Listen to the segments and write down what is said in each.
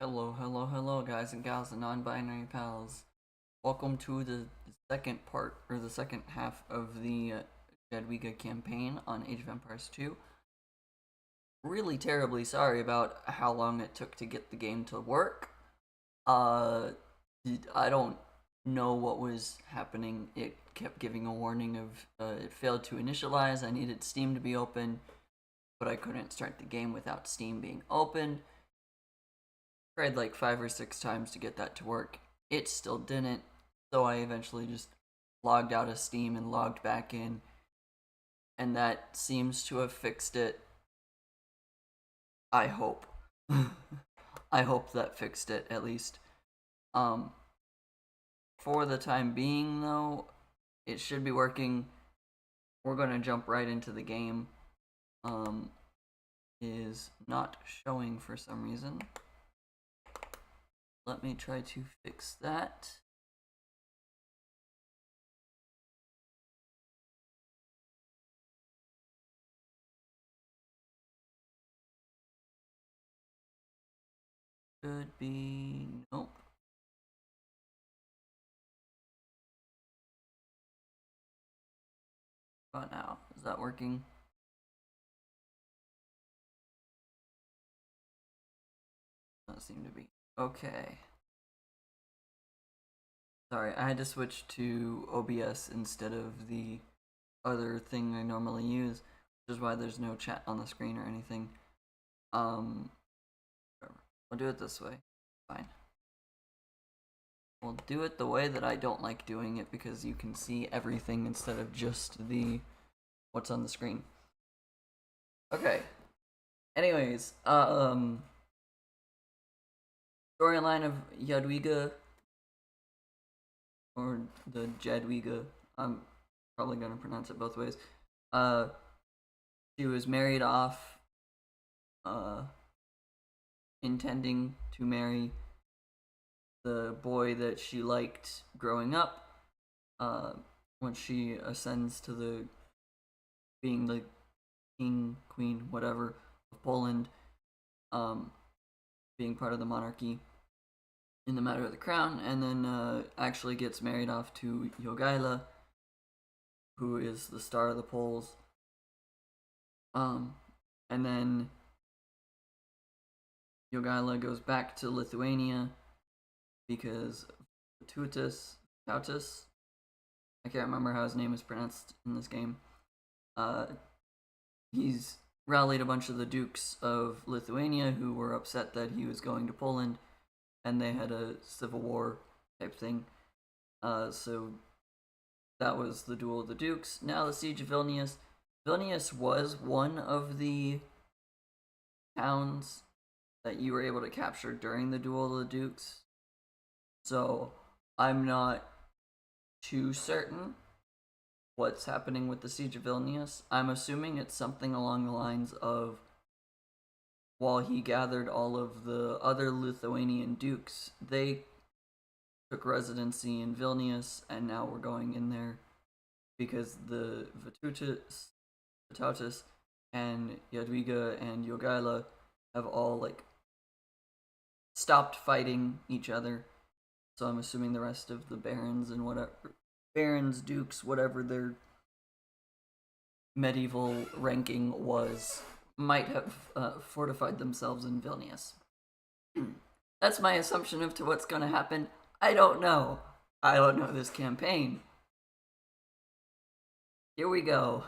Hello, guys and gals and non-binary pals. Welcome to the second part, or the second half of the Jadwiga campaign on Age of Empires 2. Really terribly sorry about how long it took to get the game to work. I don't know what was happening. It kept giving a warning of it failed to initialize. I needed Steam to be open, but I couldn't start the game without Steam being opened. Tried like 5 or 6 times to get that to work. It still didn't, so I eventually just logged out of Steam and logged back in, and that seems to have fixed it. I hope. I hope that fixed it, at least. For the time being, though, it should be working. We're gonna jump right into the game. Is not showing for some reason. Let me try to fix that. Could be... nope. About now. Is that working? Doesn't seem to be. Okay. Sorry, I had to switch to OBS instead of the other thing I normally use, which is why there's no chat on the screen or anything. Whatever. We'll do it this way. Fine. We'll do it the way that I don't like doing it, because you can see everything instead of just the what's on the screen. Okay. Anyways, storyline of Jadwiga, or the Jadwiga. I'm probably gonna pronounce it both ways. She was married off, intending to marry the boy that she liked growing up. When she ascends to the being the king, queen, whatever of Poland, being part of the monarchy in the matter of the crown, and then actually gets married off to Jogaila, who is the star of the Poles. And then Jogaila goes back to Lithuania because Vytautus, I can't remember how his name is pronounced in this game. He's rallied a bunch of the dukes of Lithuania who were upset that he was going to Poland, and they had a civil war type thing. So that was the Duel of the Dukes. Now the Siege of Vilnius. Vilnius was one of the towns that you were able to capture during the Duel of the Dukes. So I'm not too certain what's happening with the Siege of Vilnius. I'm assuming it's something along the lines of, while he gathered all of the other Lithuanian dukes, they took residency in Vilnius, and now we're going in there because the Vytautus and Jadwiga and Jogaila have all like stopped fighting each other. So I'm assuming the rest of the barons and whatever, barons, dukes, whatever their medieval ranking was, might have fortified themselves in Vilnius. That's my assumption of to what's going to happen. I don't know. I don't know this campaign. Here we go.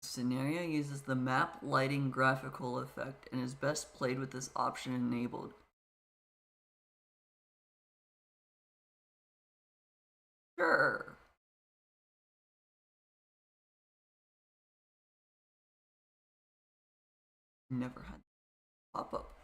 Scenario uses the map lighting graphical effect and is best played with this option enabled. Sure. Never had pop up.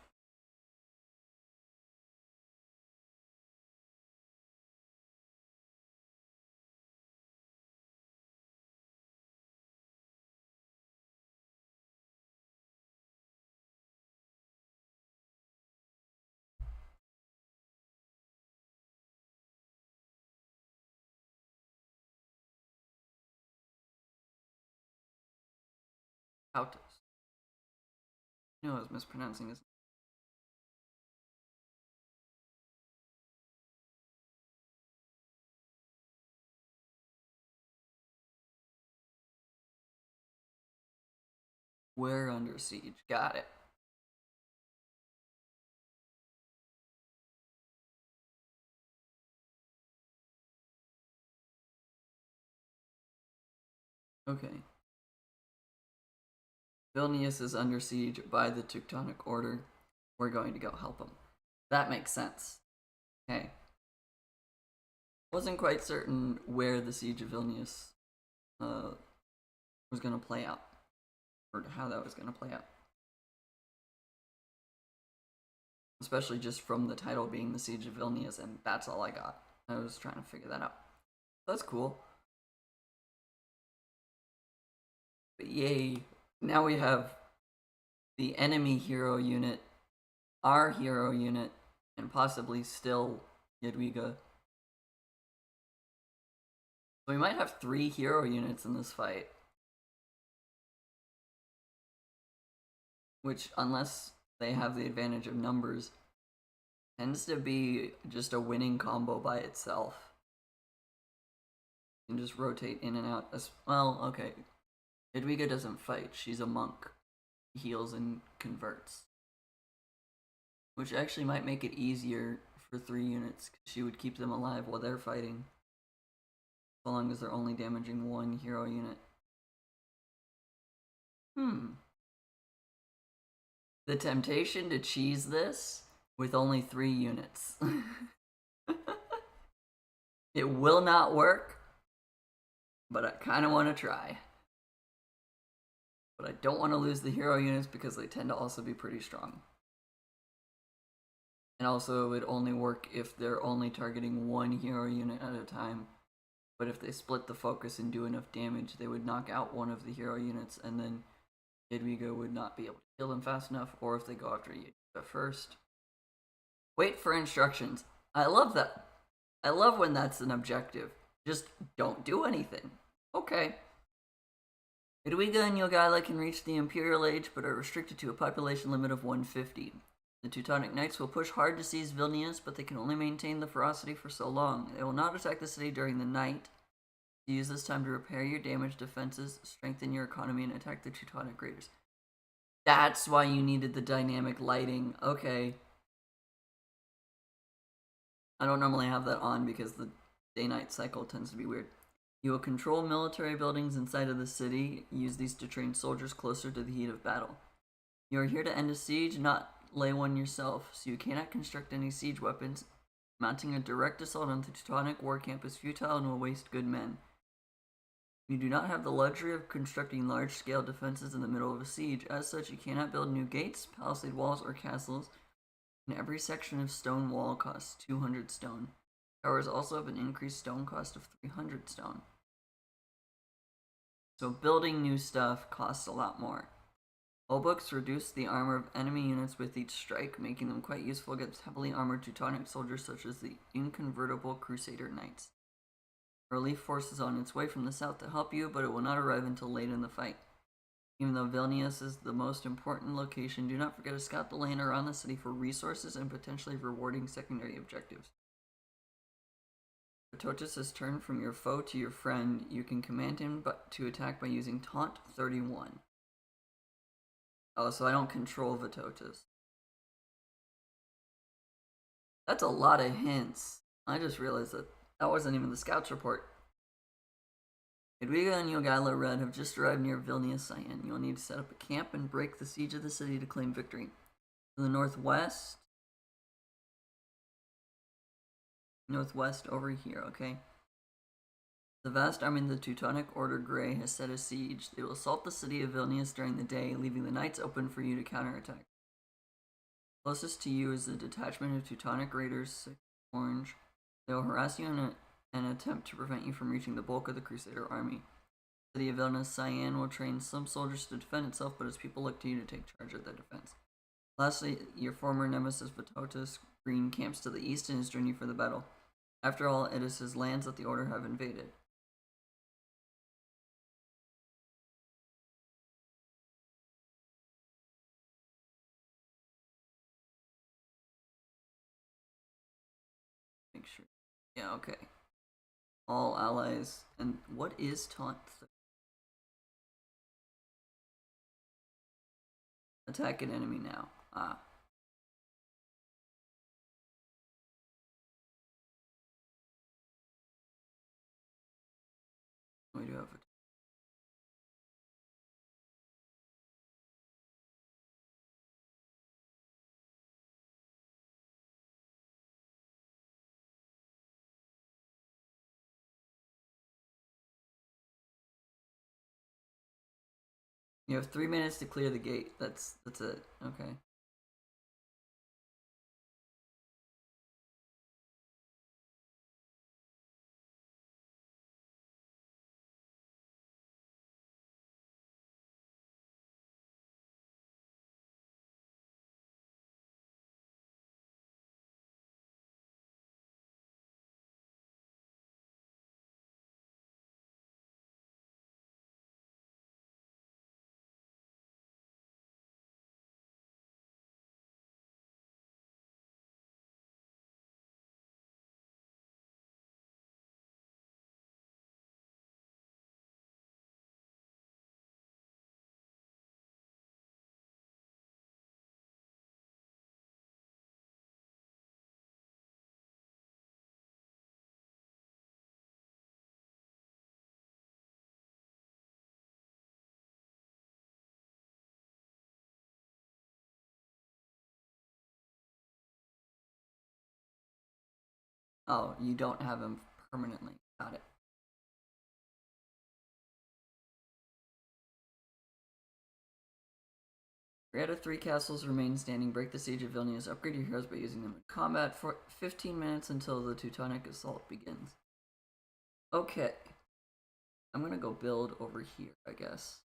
Vytautus. I was mispronouncing his. We're under siege. Got it. Okay. Vilnius is under siege by the Teutonic Order. We're going to go help him. That makes sense. Okay. Wasn't quite certain where the siege of Vilnius was going to play out, or how that was going to play out. Especially just from the title being the Siege of Vilnius, and that's all I got. I was trying to figure that out. That's cool. But yay, now we have the enemy hero unit, our hero unit, and possibly still Jadwiga. So we might have 3 hero units in this fight. Which, unless they have the advantage of numbers, tends to be just a winning combo by itself. You can just rotate in and out. Well, okay. Jadwiga doesn't fight. She's a monk. Heals and converts. Which actually might make it easier for 3 units, because she would keep them alive while they're fighting. So long as they're only damaging 1 hero unit. The temptation to cheese this with only 3 units. It will not work, but I kind of want to try. But I don't want to lose the hero units because they tend to also be pretty strong. And also it would only work if they're only targeting 1 hero unit at a time. But if they split the focus and do enough damage, they would knock out 1 of the hero units, and then Jadwiga would not be able to kill them fast enough, or if they go after Jadwiga first. Wait for instructions. I love that. I love when that's an objective. Just don't do anything. Okay. Jadwiga and Jogaila can reach the Imperial Age, but are restricted to a population limit of 150. The Teutonic Knights will push hard to seize Vilnius, but they can only maintain the ferocity for so long. They will not attack the city during the night. Use this time to repair your damaged defenses, strengthen your economy, and attack the Teutonic Raiders. That's why you needed the dynamic lighting. Okay. I don't normally have that on because the day-night cycle tends to be weird. You will control military buildings inside of the city. Use these to train soldiers closer to the heat of battle. You are here to end a siege, not lay one yourself, so you cannot construct any siege weapons. Mounting a direct assault on the Teutonic war camp is futile and will waste good men. You do not have the luxury of constructing large-scale defenses in the middle of a siege. As such, you cannot build new gates, palisade walls, or castles, and every section of stone wall costs 200 stone. Towers also have an increased stone cost of 300 stone. So building new stuff costs a lot more. Hullbooks reduce the armor of enemy units with each strike, making them quite useful against heavily armored Teutonic soldiers such as the inconvertible Crusader Knights. A relief force is on its way from the south to help you, but it will not arrive until late in the fight. Even though Vilnius is the most important location, do not forget to scout the land around the city for resources and potentially rewarding secondary objectives. Vytautus has turned from your foe to your friend. You can command him to attack by using Taunt 31. Oh, so I don't control Vytautus. That's a lot of hints. I just realized that wasn't even the scouts report. Jadwiga and Jogaila Red have just arrived near Vilnius, Cyan. You'll need to set up a camp and break the siege of the city to claim victory. To the northwest over here, okay? The vast army of the Teutonic Order Grey has set a siege. They will assault the city of Vilnius during the day, leaving the nights open for you to counterattack. Closest to you is the detachment of Teutonic Raiders, orange. They will harass you in an attempt to prevent you from reaching the bulk of the Crusader army. The city of Vilnius, Cyan will train some soldiers to defend itself, but its people look to you to take charge of their defense. Lastly, your former nemesis Vytautus Green camps to the east and is joining you for the battle. After all, it is his lands that the Order have invaded. Yeah, okay. All allies. And what is taunt? Attack an enemy now. Ah. We do have a... You have 3 minutes to clear the gate. That's it. Okay. Oh, you don't have him permanently. Got it. Three out of 3 castles remain standing. Break the siege of Vilnius. Upgrade your heroes by using them in combat for 15 minutes until the Teutonic assault begins. Okay. I'm gonna go build over here, I guess.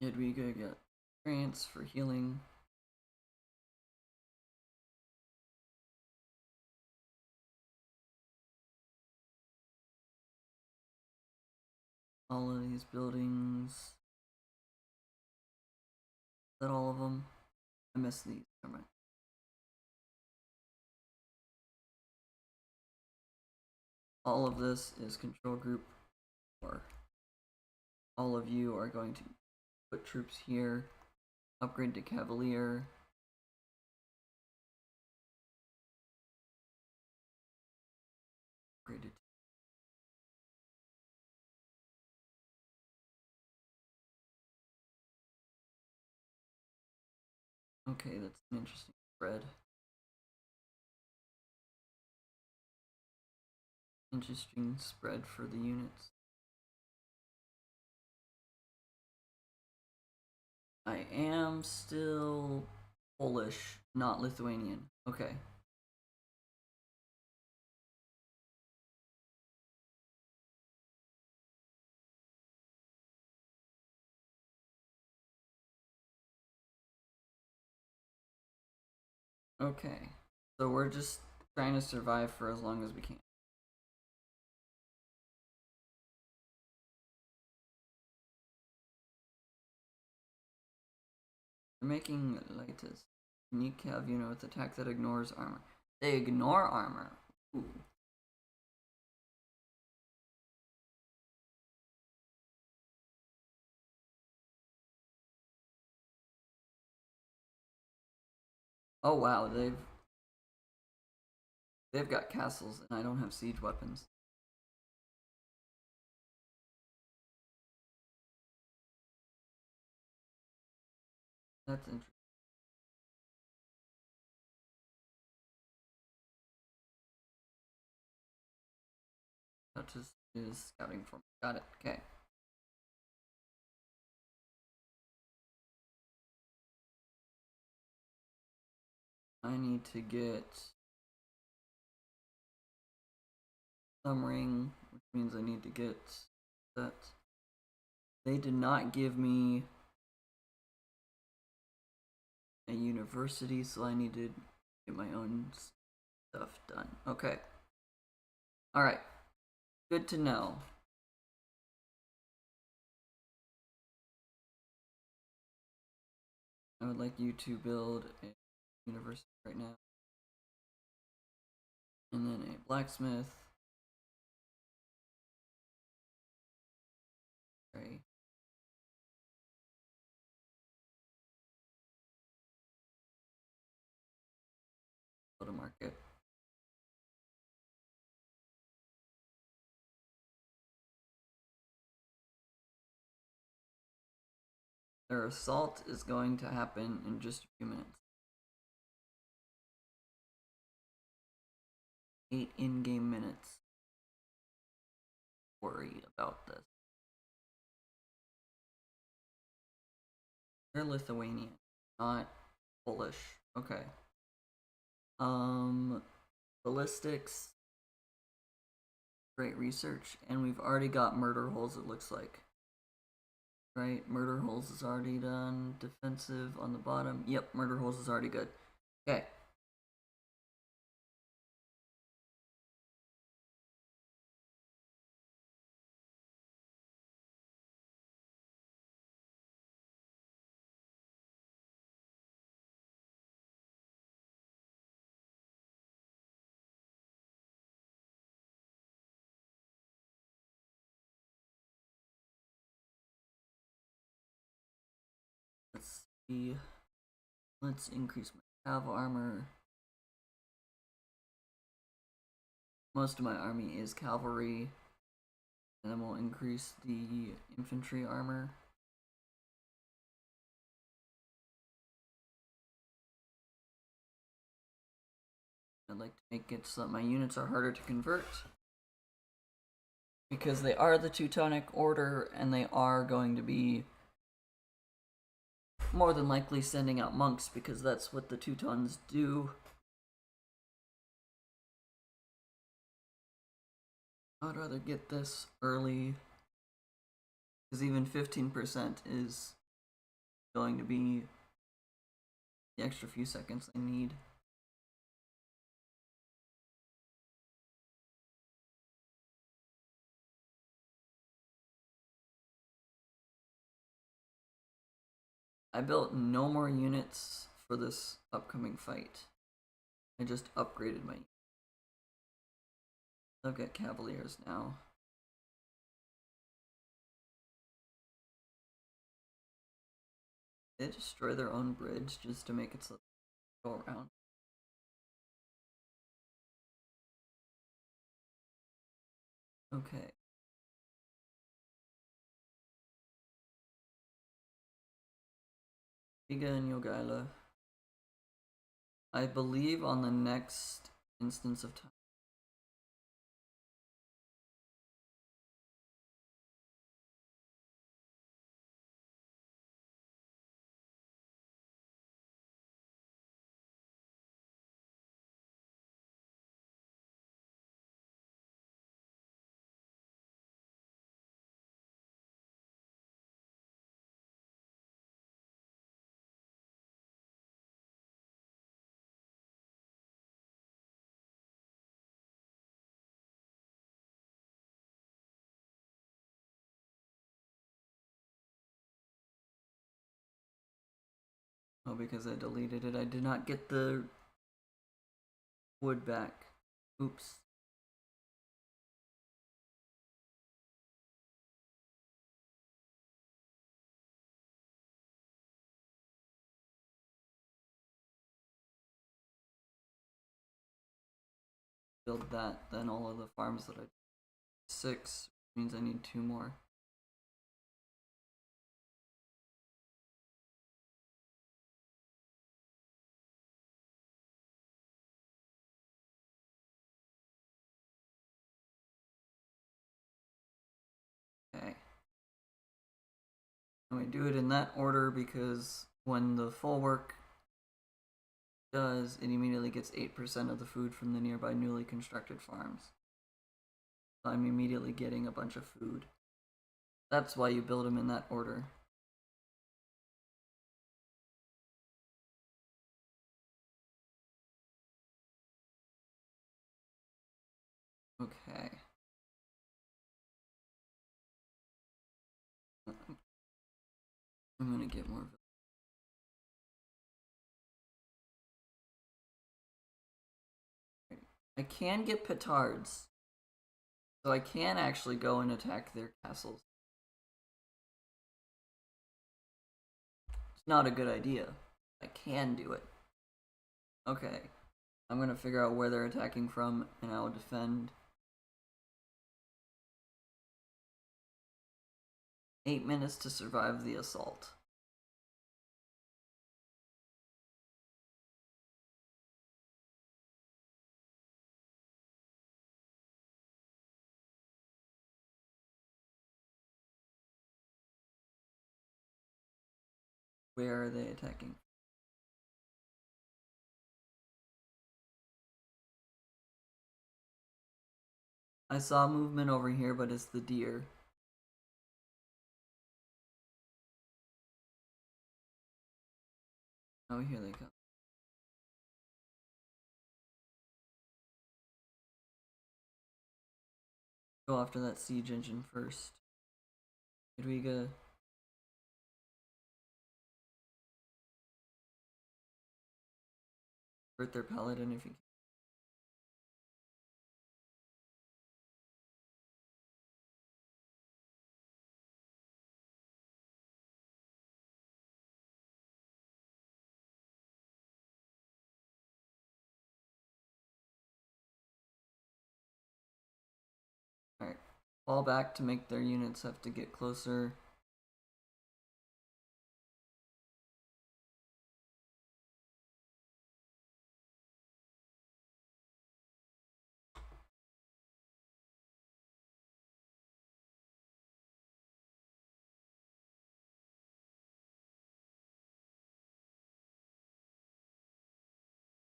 Jadwiga get experience for healing. All of these buildings. Is that all of them? I missed these. Never mind. All of this is control group 4. All of you are going to put troops here. Upgrade to Cavalier. Upgraded. Okay, that's an interesting spread. Interesting spread for the units. I am still Polish, not Lithuanian. Okay. Okay. So we're just trying to survive for as long as we can. We're making latest. Unique cav unit with attack that ignores armor. They ignore armor. Ooh. Oh wow, they've got castles and I don't have siege weapons. That's interesting. Vytautus is scouting for me. Got it. Okay. I need to get some ring, which means I need to get that. They did not give me a university, so I need to get my own stuff done. Okay. Alright. Good to know. I would like you to build a university right now. And then a blacksmith. Okay. Build a market. Their assault is going to happen in just a few minutes. 8 in-game minutes. Worry about this. They're Lithuanian, not Polish. Okay. Ballistics. Great research, and we've already got murder holes, it looks like. Right, murder holes is already done. Defensive on the bottom. Yep, murder holes is already good. Okay. Let's see. Let's increase my cav armor. Most of my army is cavalry. And then we'll increase the infantry armor. I'd like to make it so that my units are harder to convert. Because they are the Teutonic Order, and they are going to be more than likely sending out monks, because that's what the Teutons do. I'd rather get this early, because even 15% is going to be the extra few seconds I need. I built no more units for this upcoming fight. I just upgraded my. I've got Cavaliers now. They destroy their own bridge just to make it so they go around. Okay. Jadwiga and Jogaila. I believe on the next instance of time. Oh, because I deleted it. I did not get the wood back. Oops. Build that, then all of the farms that I 6 means I need 2 more. Okay. And we do it in that order because when the full work does, it immediately gets 8% of the food from the nearby newly constructed farms. So I'm immediately getting a bunch of food. That's why you build them in that order. Okay. I'm gonna get more. I can get petards, so I can actually go and attack their castles. It's not a good idea. I can do it. Okay. I'm gonna figure out where they're attacking from, and I will defend. 8 minutes to survive the assault. Where are they attacking? I saw movement over here, but it's the deer. Oh, here they come. Go after that siege engine first. Jadwiga. Hurt their paladin if you can. Alright. Fall back to make their units have to get closer.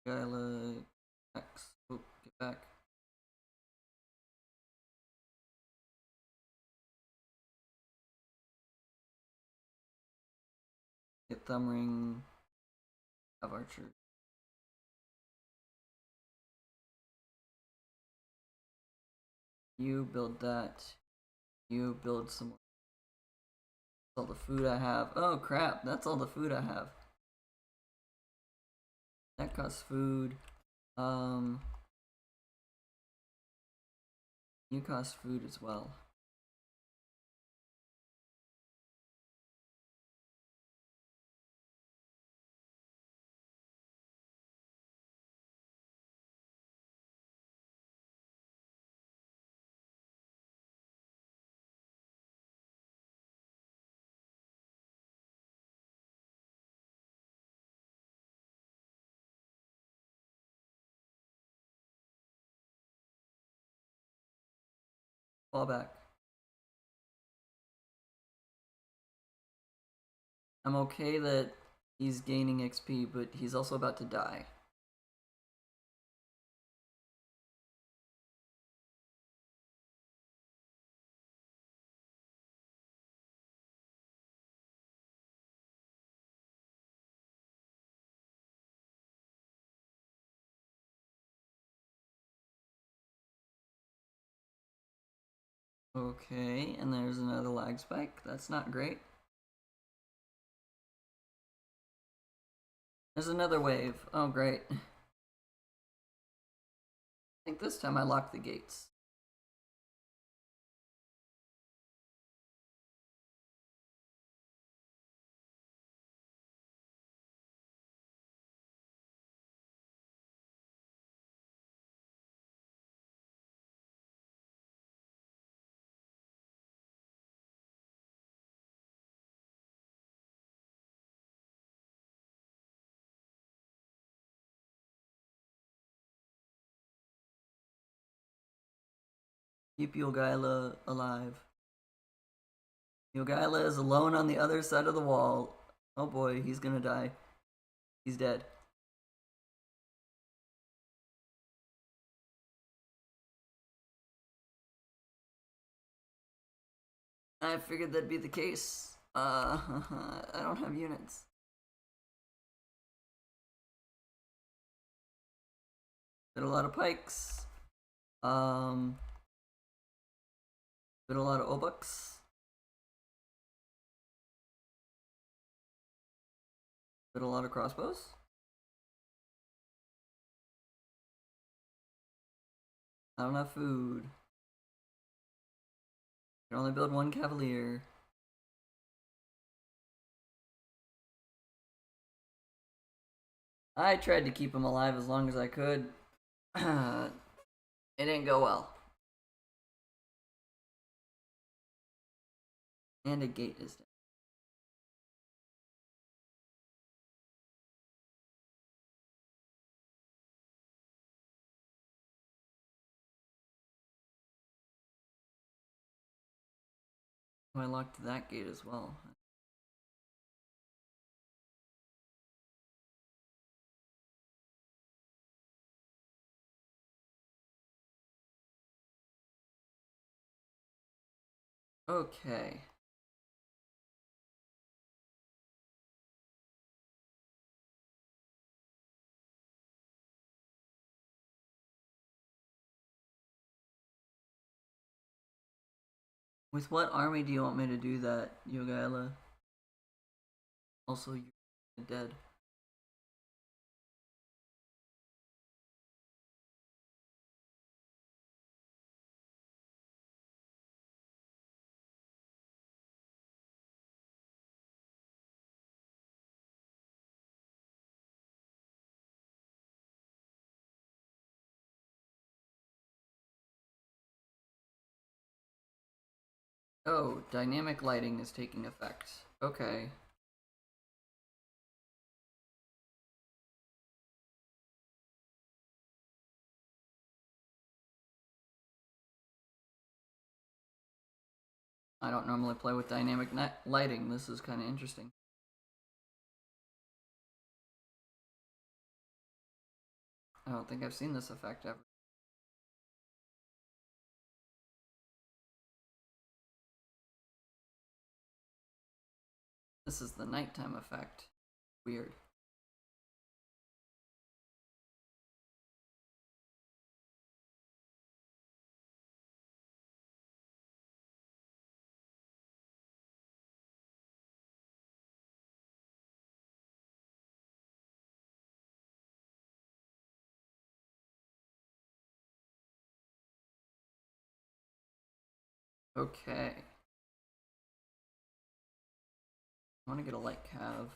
Jogaila X. Oh, get back. Get thumb ring. Have archer. You build that. You build some more. That's all the food I have. Oh crap, that's all the food I have. That costs food. You cost food as well. Fall back. I'm okay that he's gaining XP, but he's also about to die. Okay, and there's another lag spike. That's not great. There's another wave. Oh, great. I think this time I locked the gates. Keep Jogaila alive. Jogaila is alone on the other side of the wall. Oh boy, he's gonna die. He's dead. I figured that'd be the case. I don't have units. Did a lot of pikes. Did a lot of obucks. But a lot of crossbows? Not enough food. Can only build one cavalier. I tried to keep him alive as long as I could. It didn't go well. And a gate is down. Oh, I locked that gate as well. Okay. With what army do you want me to do that, Jogaila? Also, you're dead. Oh, dynamic lighting is taking effect. Okay. I don't normally play with dynamic lighting. This is kind of interesting. I don't think I've seen this effect ever. This is the nighttime effect. Weird. Okay. I want to get a light cav.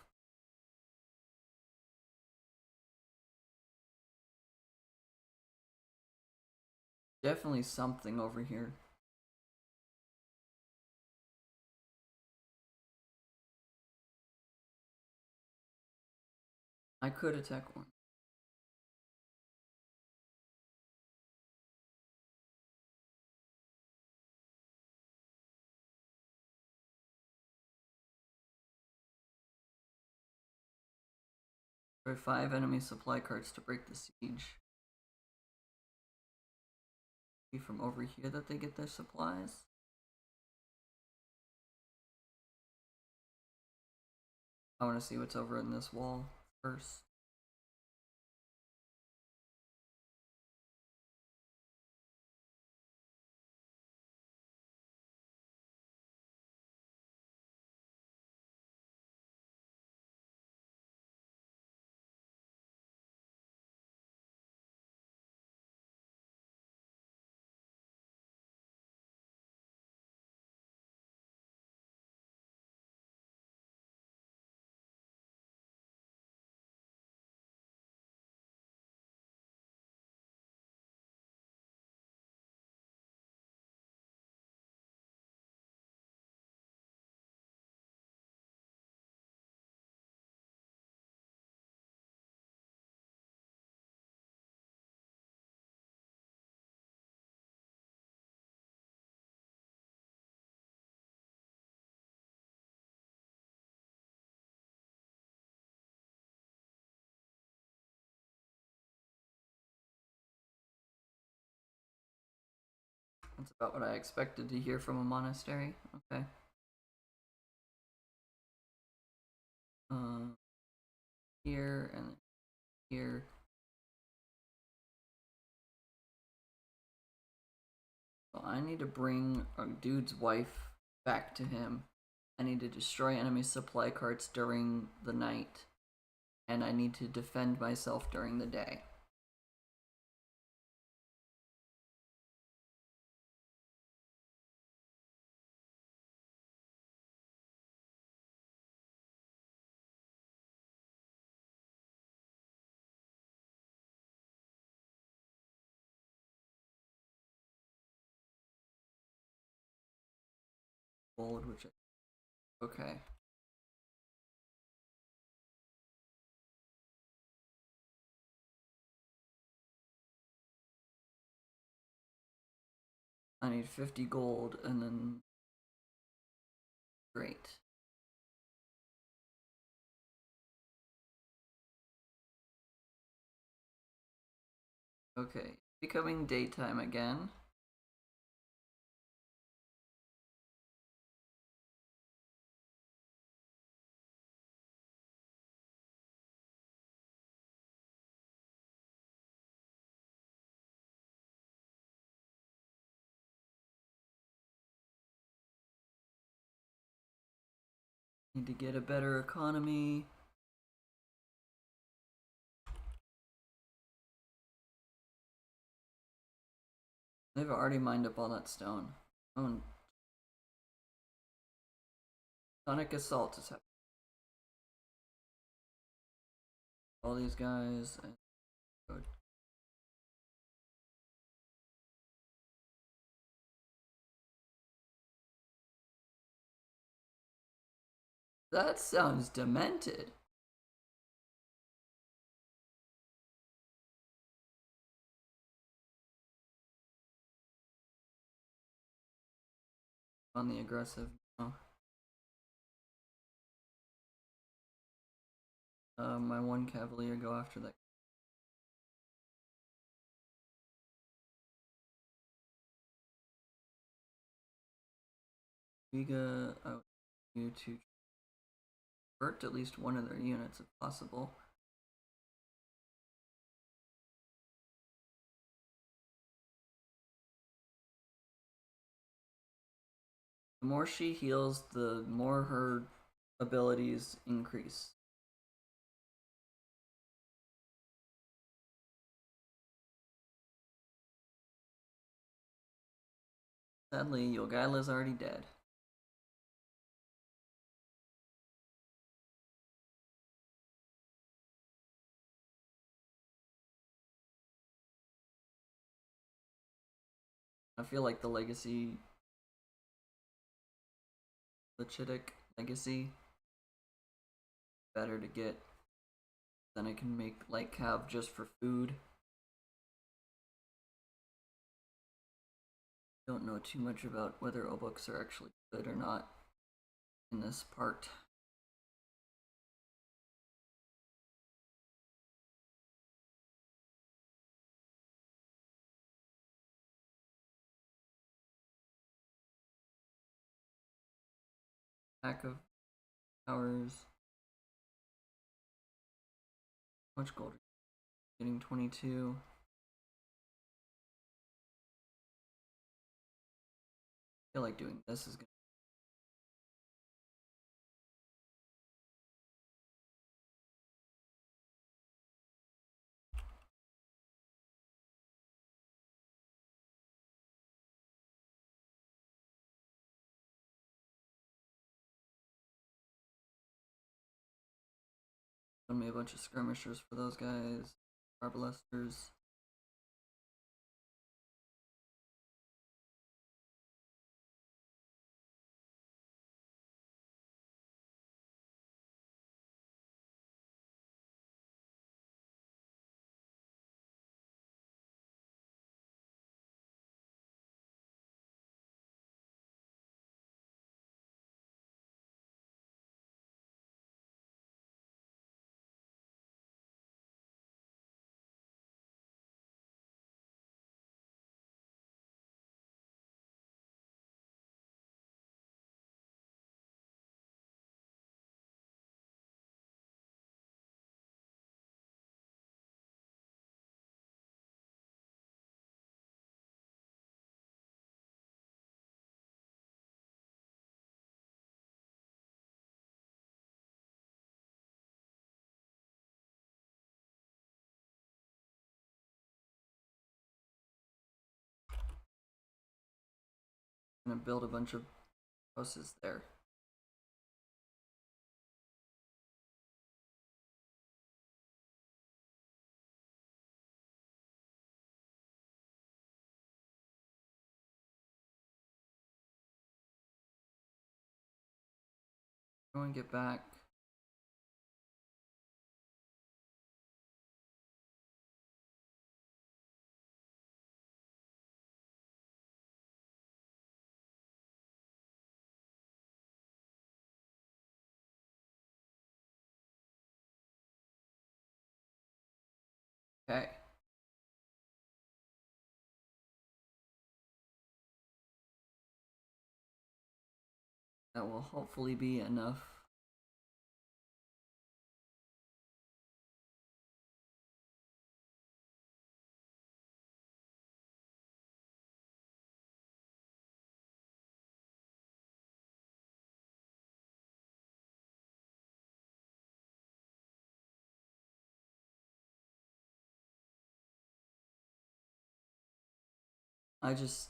Definitely something over here. I could attack one. Destroy 5 enemy supply carts to break the siege. Be from over here that they get their supplies. I want to see what's over in this wall first. That's about what I expected to hear from a monastery. Okay. Here and here. So I need to bring a dude's wife back to him. I need to destroy enemy supply carts during the night. and I need to defend myself during the day. Gold, which okay. I need 50 gold and then great. Okay, becoming daytime again. Need to get a better economy. They've already mined up all that stone. Oh, sonic assault is happening. All these guys and that sounds demented. On the aggressive. Oh. My one cavalier go after that. Jadwiga, I would you to convert at least one of their units if possible. The more she heals, the more her abilities increase. Sadly, Jogaila's already dead. I feel like the legacy, the Chittic legacy, better to get. Then I can make light cav just for food. Don't know too much about whether obuks are actually good or not in this part. Pack of towers. How much gold? Getting 22. I feel like doing this is gonna. Run me a bunch of skirmishers for those guys. Arbalesters. gonna build a bunch of houses there. Go and get back. Okay. That will hopefully be enough. I just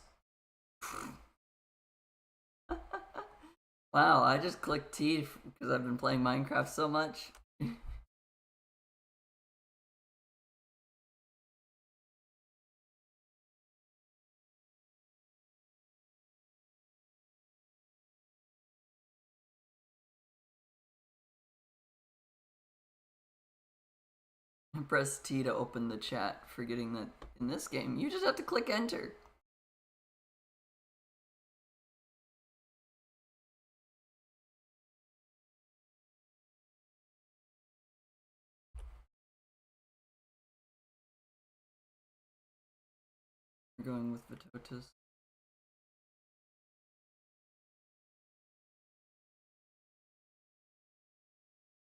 wow, I just clicked T because I've been playing Minecraft so much. Press T to open the chat, forgetting that in this game you just have to click enter. We're going with Vytautus.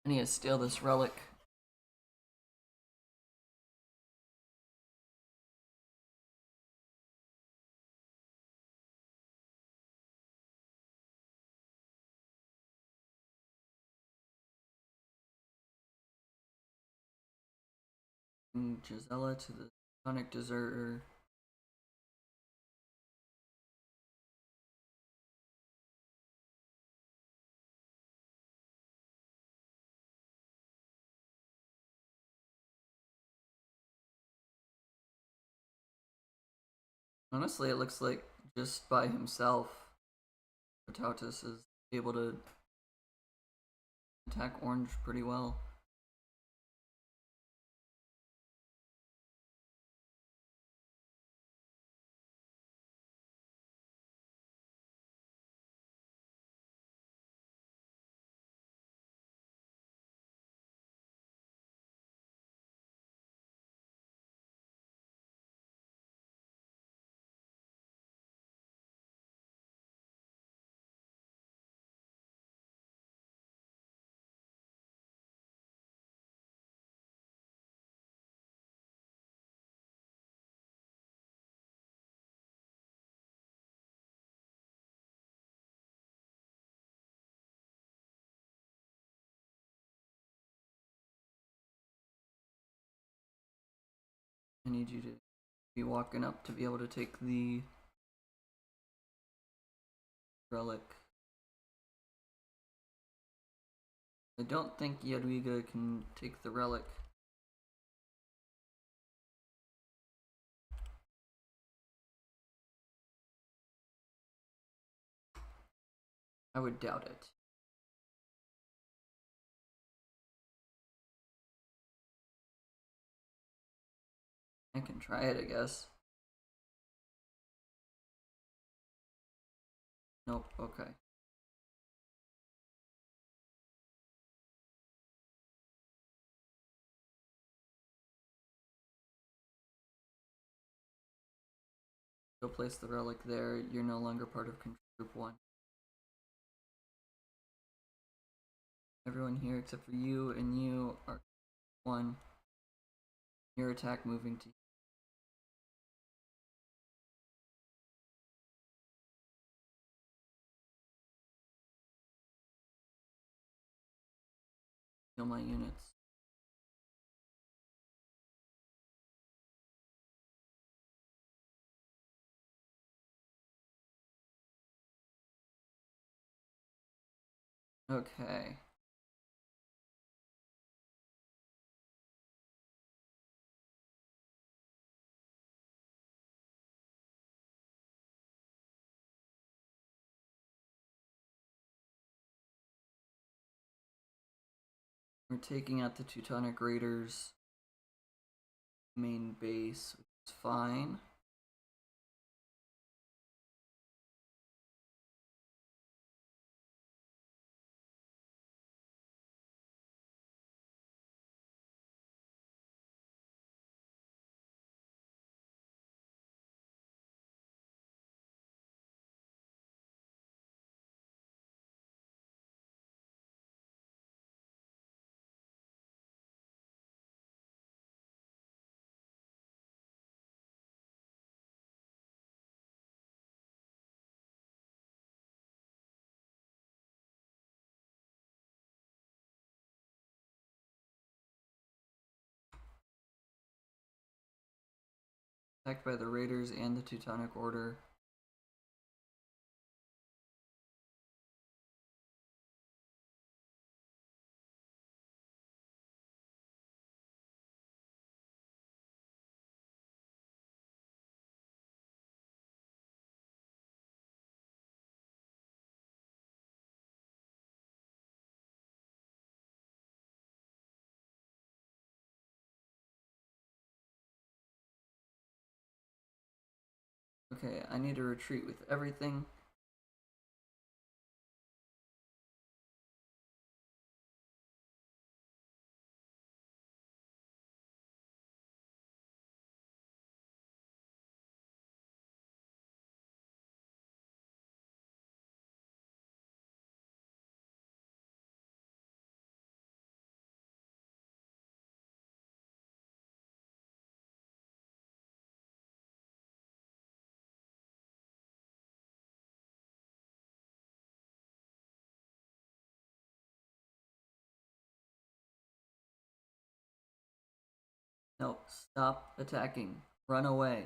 I need to steal this relic. Jogaila to the Sonic Deserter. Honestly, it looks like just by himself, Vytautus is able to attack orange pretty well. I need you to be walking up to be able to take the relic. I don't think Jadwiga can take the relic. I would doubt it. I can try it, I guess. Nope, okay. Go place the relic there. You're no longer part of Group 1. Everyone here except for you and you are 1. Your attack moving to heal my units. Okay. We're taking out the Teutonic Raiders main base, which is fine. Attacked by the Raiders and the Teutonic Order. Okay, I need to retreat with everything. No, stop attacking. Run away.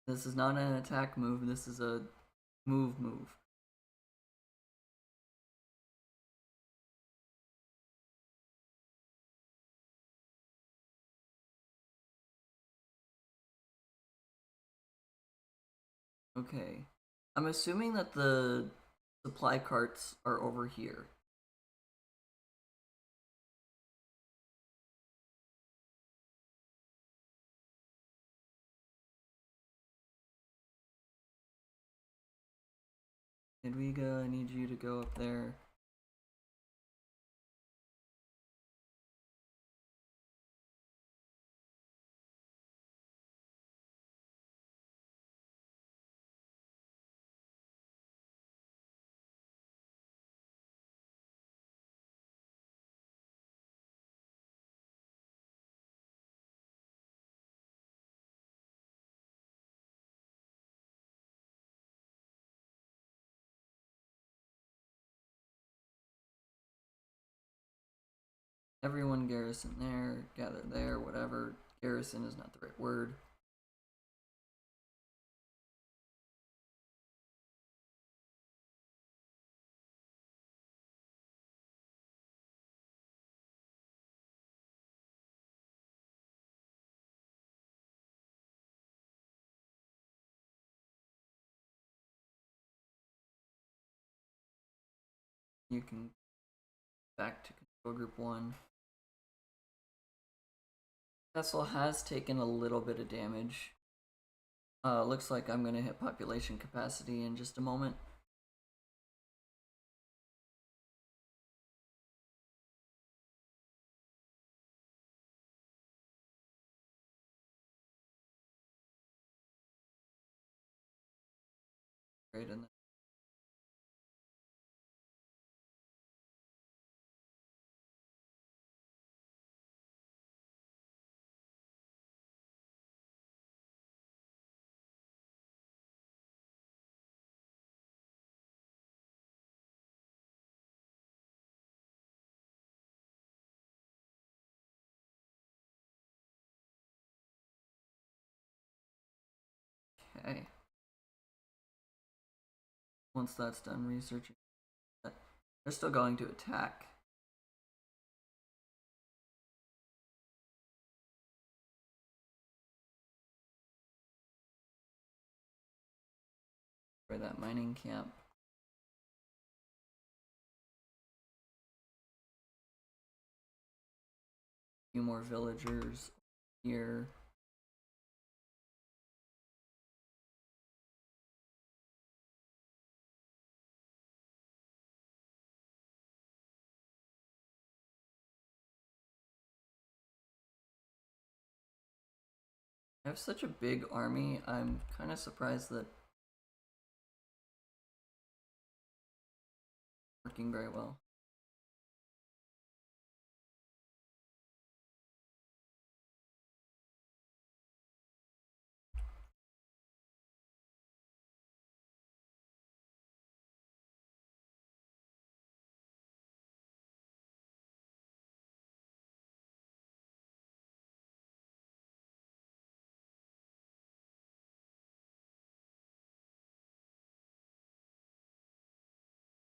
This is not an attack move, this is a move. Okay. I'm assuming that the supply carts are over here. Jadwiga, I need you to go up there. Everyone garrison there, gather there, whatever. Garrison is not the right word. You can back to control group 1. Vessel has taken a little bit of damage. Looks like I'm gonna hit population capacity in just a moment. Right in there. Okay. Once that's done researching that, They're still going to attack. For that mining camp. A few more villagers here. I have such a big army, I'm kind of surprised that working very well.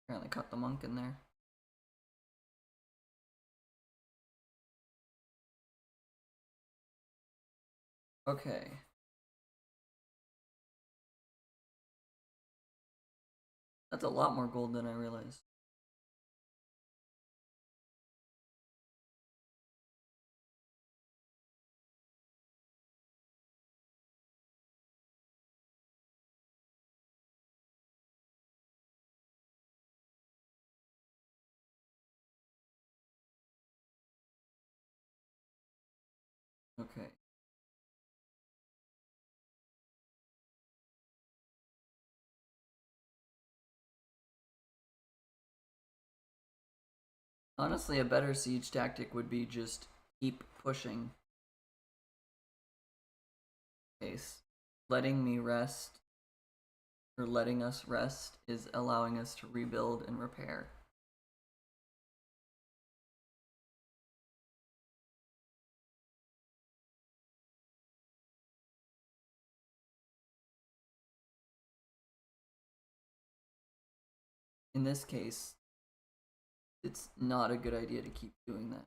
Apparently caught the monk in there. Okay. That's a lot more gold than I realized. Okay. Honestly, a better siege tactic would be just keep pushing. Case. Letting me rest, or letting us rest, is allowing us to rebuild and repair. In this case, it's not a good idea to keep doing that.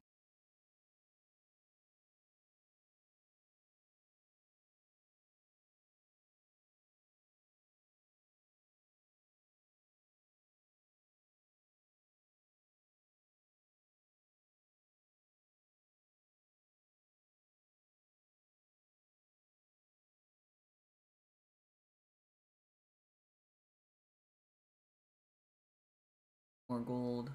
More gold.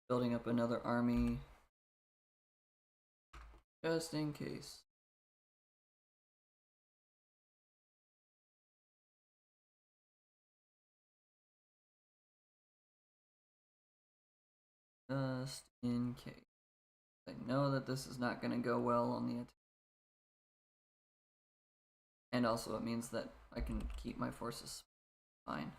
Building up another army. Just in case. Just in case. I know that this is not going to go well on the attack. And also it means that I can keep my forces fine.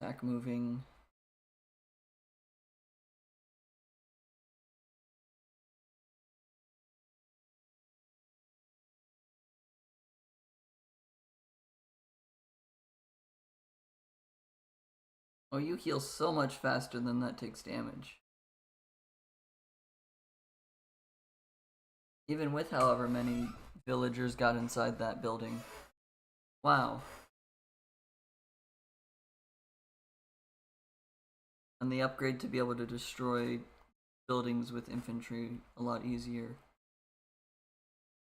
Attack moving. Oh, you heal so much faster than that takes damage. Even with however many villagers got inside that building. Wow. And the upgrade to be able to destroy buildings with infantry a lot easier.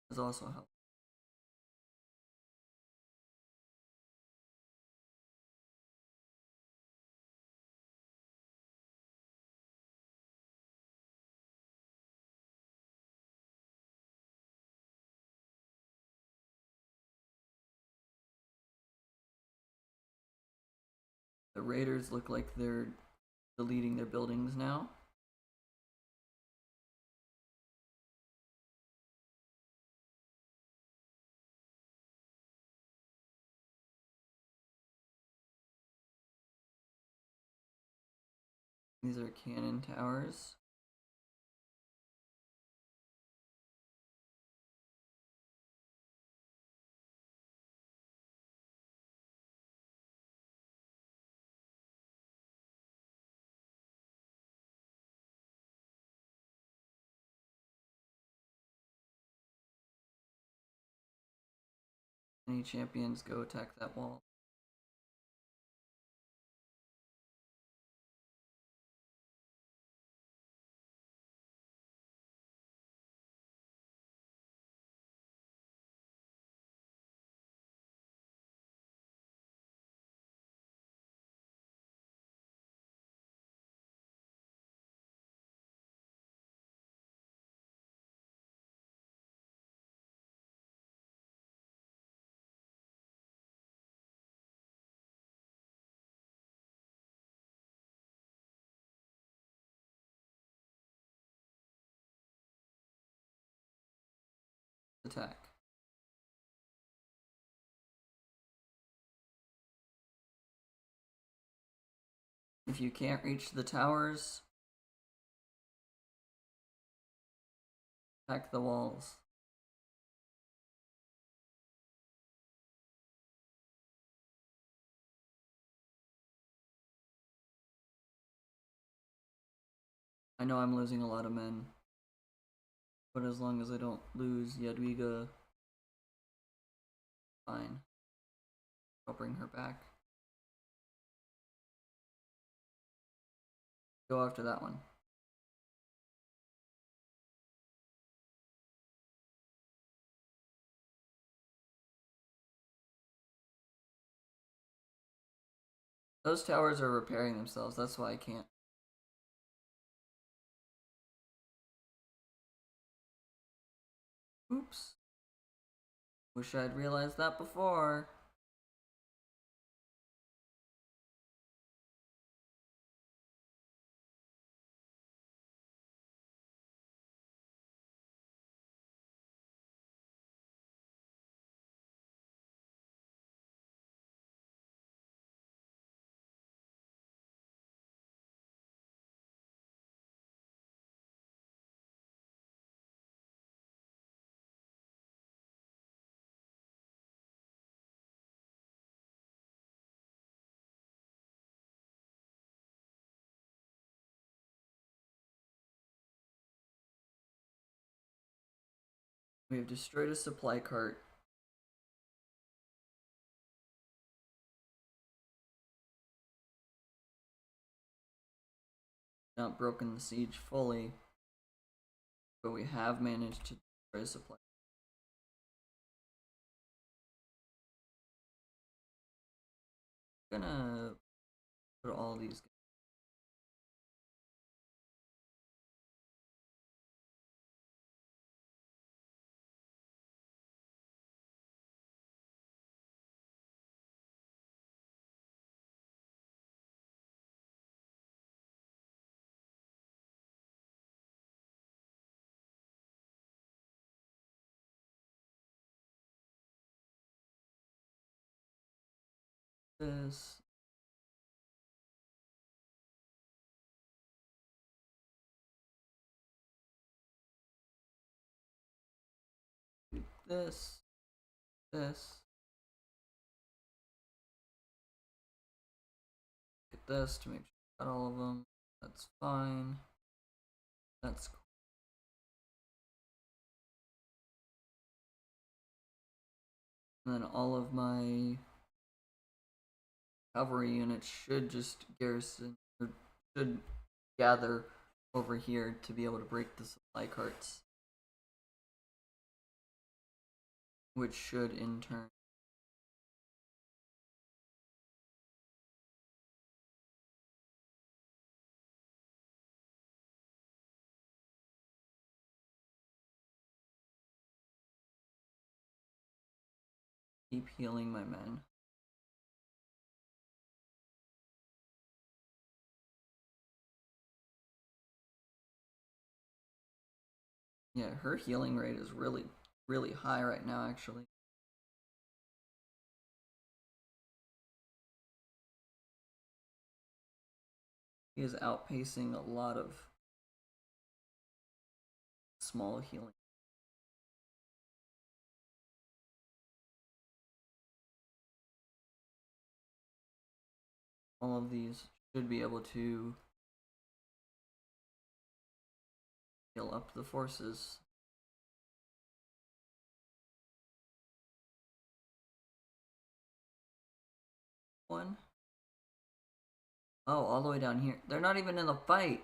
Has also helped. The raiders look like they're deleting their buildings now. These are cannon towers. Any champions go attack that wall. Attack. If you can't reach the towers, attack the walls. I know I'm losing a lot of men, but as long as I don't lose Jadwiga, fine. I'll bring her back. Go after that one. Those towers are repairing themselves, that's why I can't. Oops. Wish I'd realized that before. We have destroyed a supply cart. Not broken the siege fully, but we have managed to destroy a supply. I'm gonna put all these. This. This. This. Get this to make sure I got all of them. That's fine. That's cool. And then all of my cavalry units should just garrison, or should gather over here to be able to break the supply carts, which should in turn keep healing my men. Yeah, her healing rate is really, really high right now, actually. He is outpacing a lot of small healing. All of these should be able to heal up the forces. One. Oh, all the way down here. They're not even in the fight.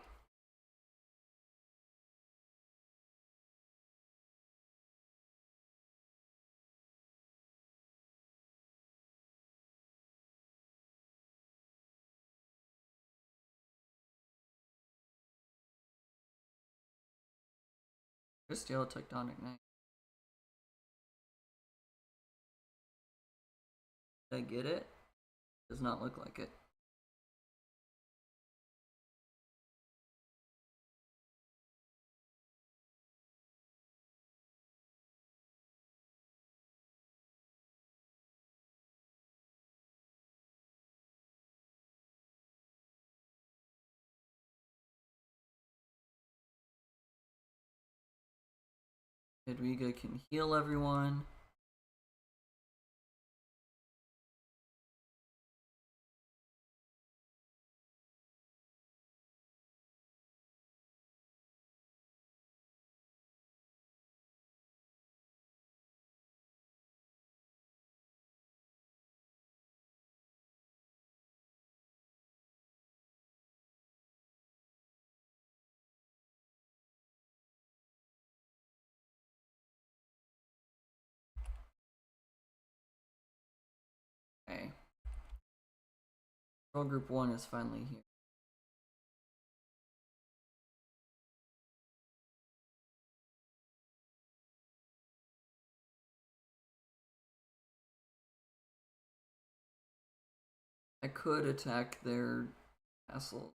Crystal tectonic knife. Did I get it? Does not look like it. Jadwiga can heal everyone. Okay. Control group 1 is finally here. I could attack their castle.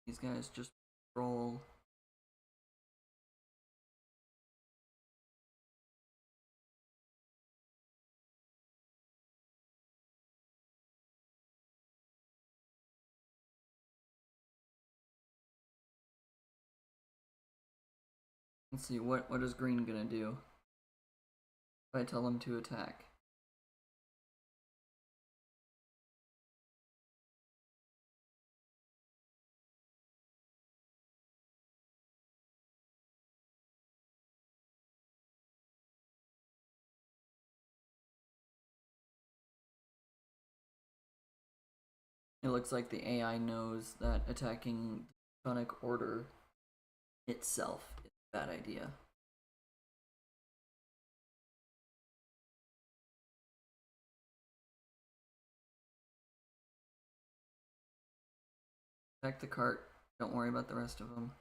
These guys just roll. Let's see, what is green gonna do if I tell him to attack? It looks like the AI knows that attacking the Tectonic Order itself is a bad idea. Attack the cart. Don't worry about the rest of them.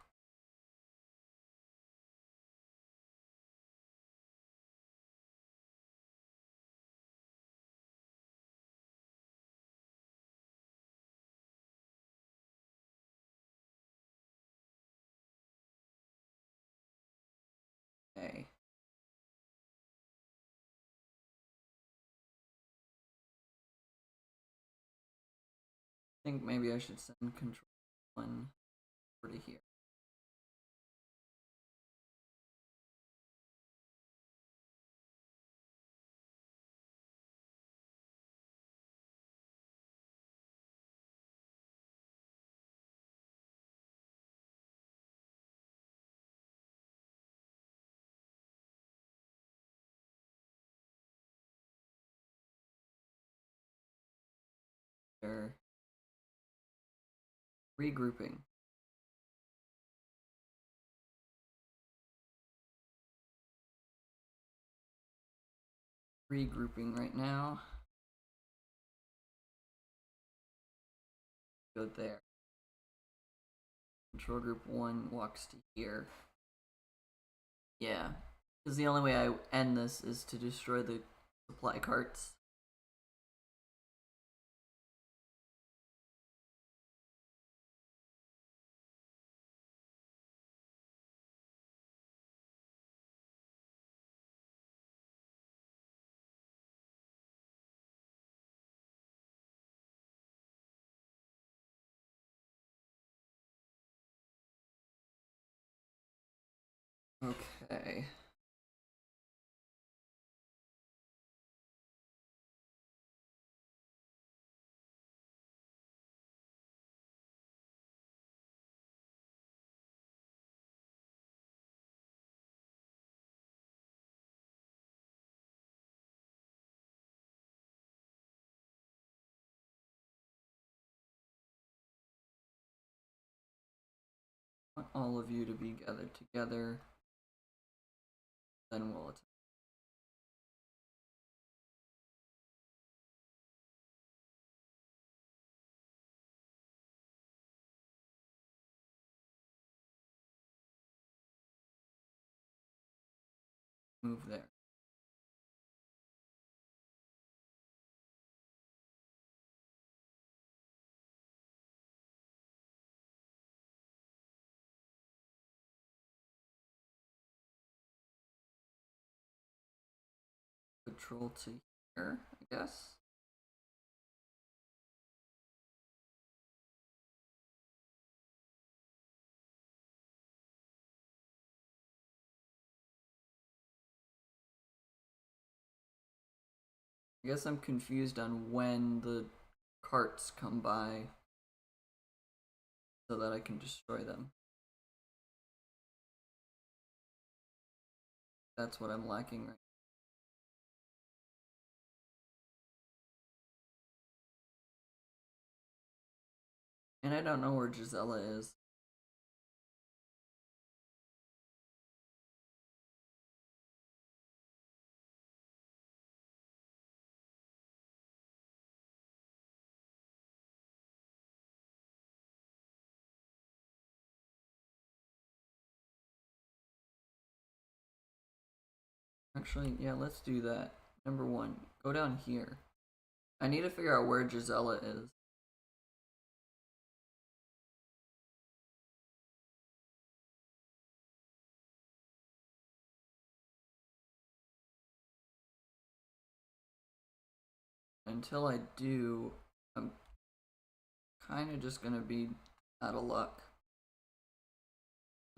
think maybe I should send control 1 over to here. They're regrouping. Regrouping right now. Go there. Control group 1 walks to here. Yeah, because the only way I end this is to destroy the supply carts. Okay. I want all of you to be gathered together. Then we'll attack. Move there. Patrol to here, I guess. I guess I'm confused on when the carts come by so that I can destroy them. That's what I'm lacking right now. And I don't know where Gisela is. Actually, yeah, let's do that. Number 1, go down here. I need to figure out where Gisela is. Until I do, I'm kind of just gonna be out of luck.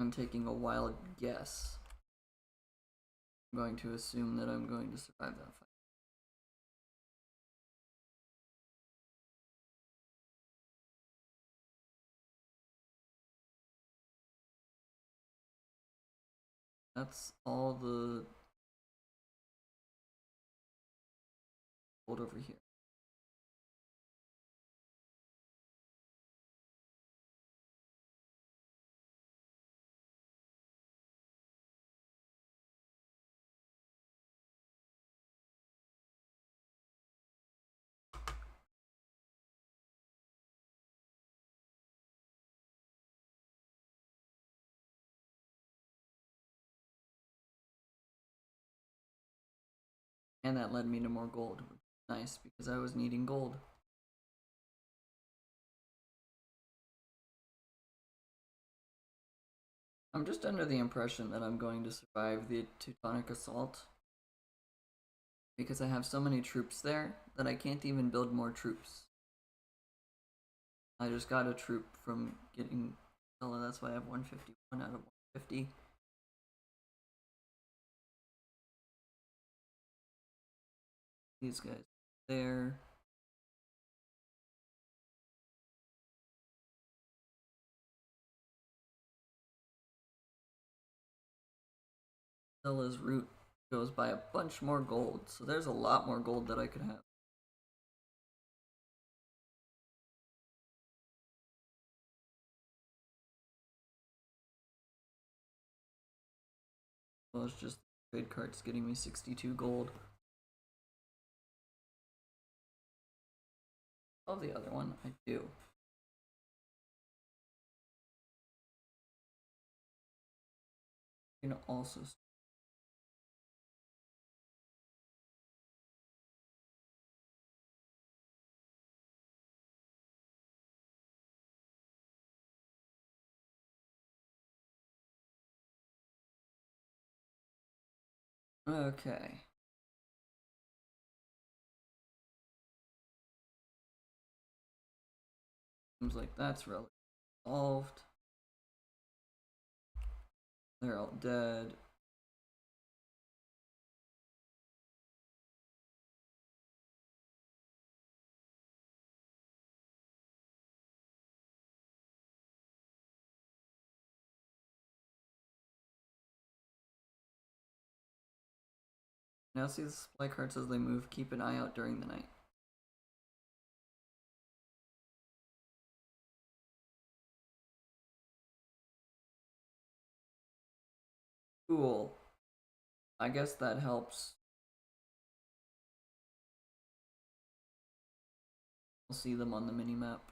I'm taking a wild guess. I'm going to assume that I'm going to survive that fight. That's all the gold over here. And that led me to more gold. Nice, because I was needing gold. I'm just under the impression that I'm going to survive the Teutonic assault. Because I have so many troops there that I can't even build more troops. I just got a troop from getting Stella, that's why I have 151 out of 150. These guys there. Stella's route goes by a bunch more gold, so there's a lot more gold that I could have. Well, it's just trade cards getting me 62 gold. Oh, the other one, I do. You can also. Okay. Seems like that's relatively solved. They're all dead. Now see the supply cards as they move. Keep an eye out during the night. Cool. I guess that helps. I'll see them on the mini map.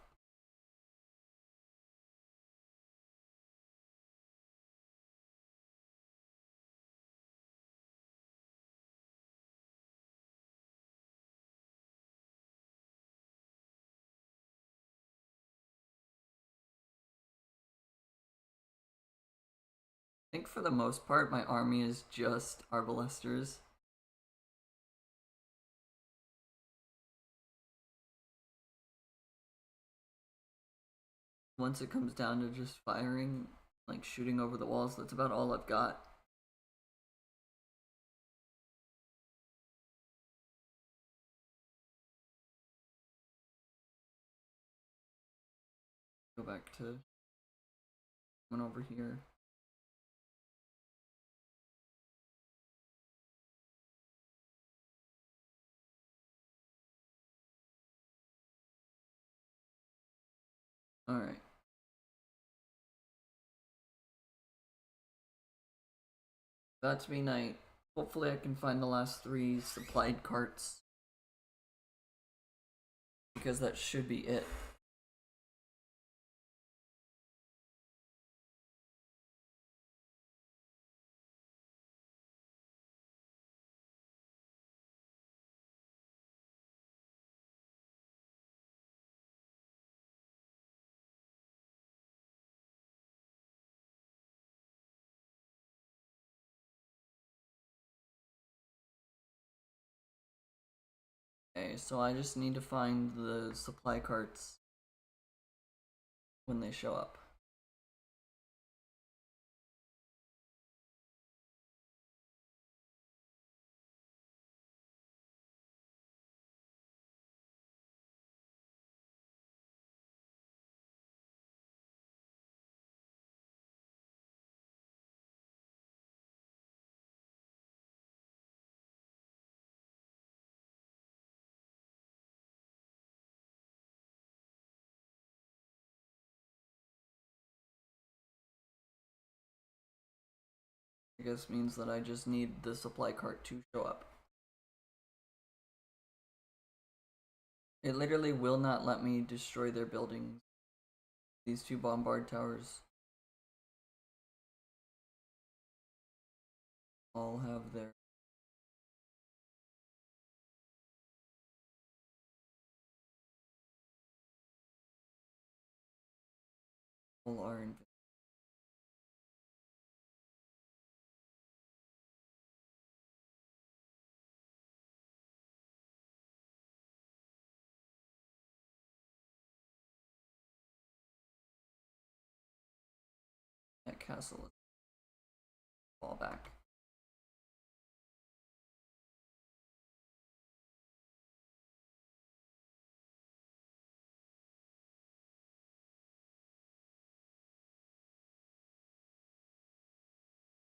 I think for the most part, my army is just arbalesters. Once it comes down to just firing, like shooting over the walls, that's about all I've got. Go back to one over here. Alright. That's me night. Hopefully I can find the last 3 supplied carts. Because that should be it. Okay, so I just need to find the supply carts when they show up. I guess means that I just need the supply cart to show up. It literally will not let me destroy their buildings. These 2 bombard towers all have their all are in. castle. Let's fall back.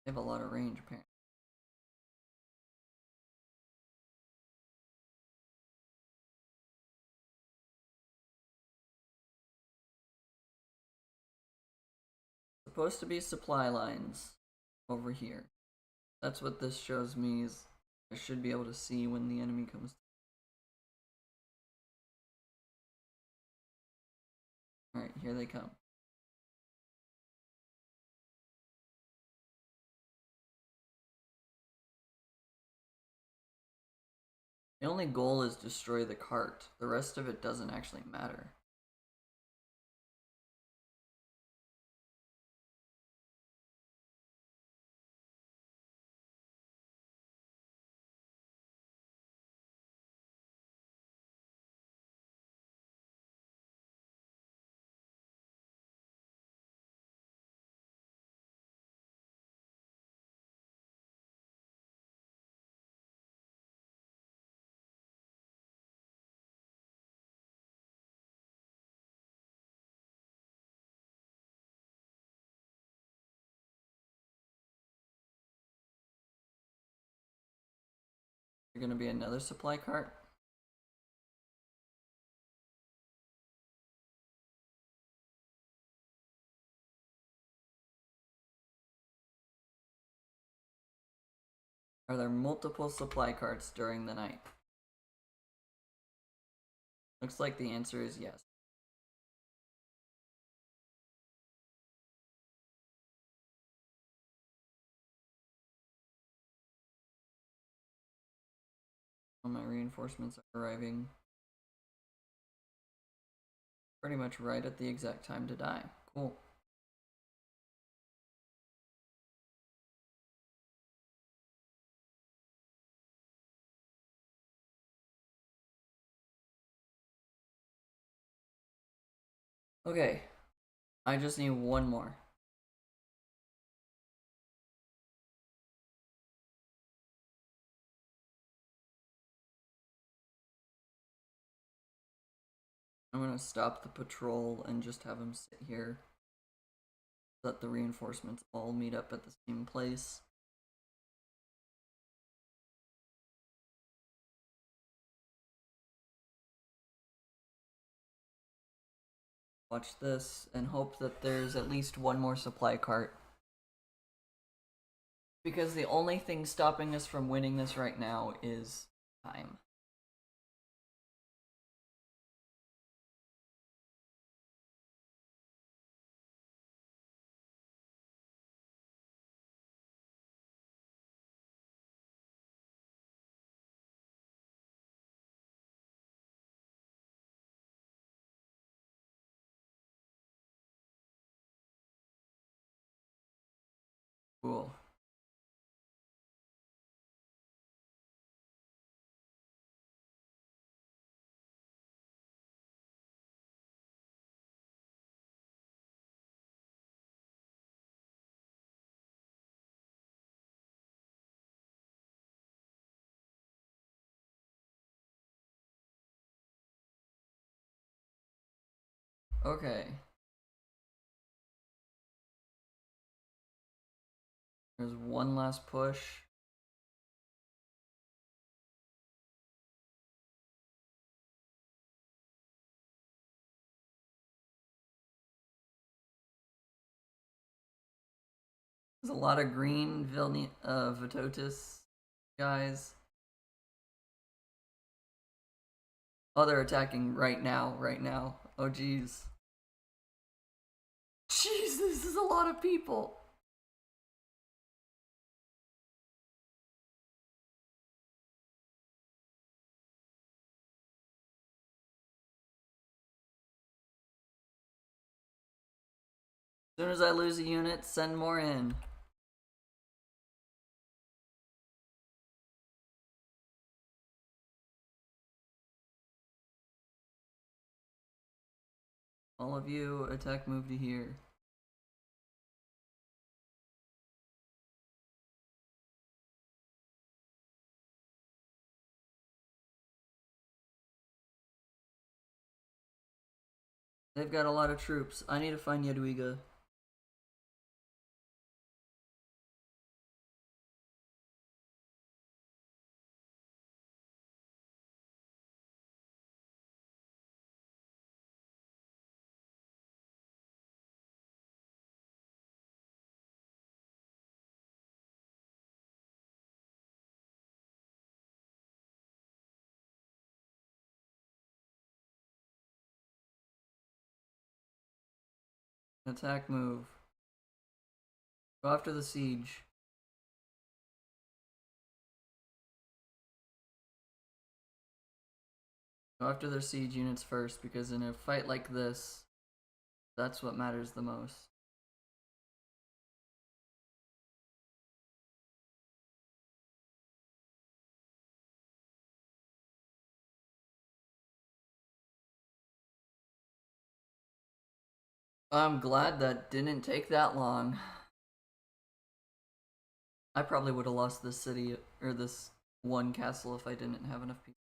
They have a lot of range, apparently. Supposed to be supply lines over here. That's what this shows me, is I should be able to see when the enemy comes. Alright, here they come. The only goal is destroy the cart. The rest of it doesn't actually matter. There's gonna be another supply cart. Are there multiple supply carts during the night? Looks like the answer is yes. All my reinforcements are arriving pretty much right at the exact time to die. Cool. Okay, I just need one more. I'm gonna stop the patrol and just have him sit here. Let the reinforcements all meet up at the same place. Watch this and hope that there's at least one more supply cart. Because the only thing stopping us from winning this right now is time. Cool. Okay. There's one last push. There's a lot of green Vytautus guys. Oh, they're attacking right now, Oh, jeez. Jeez, this is a lot of people. As soon as I lose a unit, send more in. All of you, attack move to here. They've got a lot of troops. I need to find Jadwiga. Attack move. Go after the siege. Go after their siege units first, because in a fight like this, that's what matters the most. I'm glad that didn't take that long. I probably would have lost this city, or this one castle, if I didn't have enough people.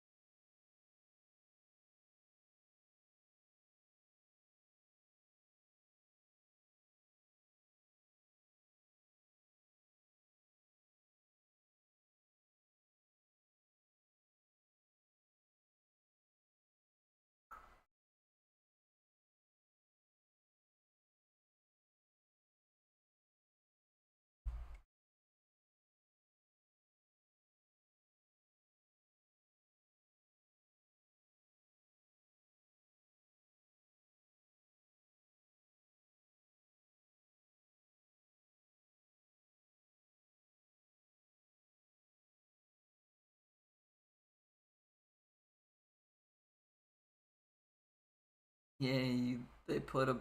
Yay, they put a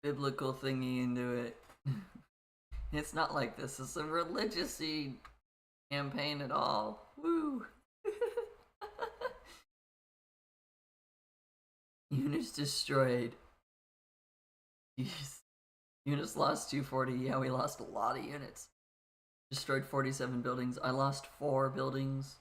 biblical thingy into it. It's not like this is a religious campaign at all. Woo! Units destroyed. Jeez. Units lost 240. Yeah, we lost a lot of units. Destroyed 47 buildings. I lost 4 buildings.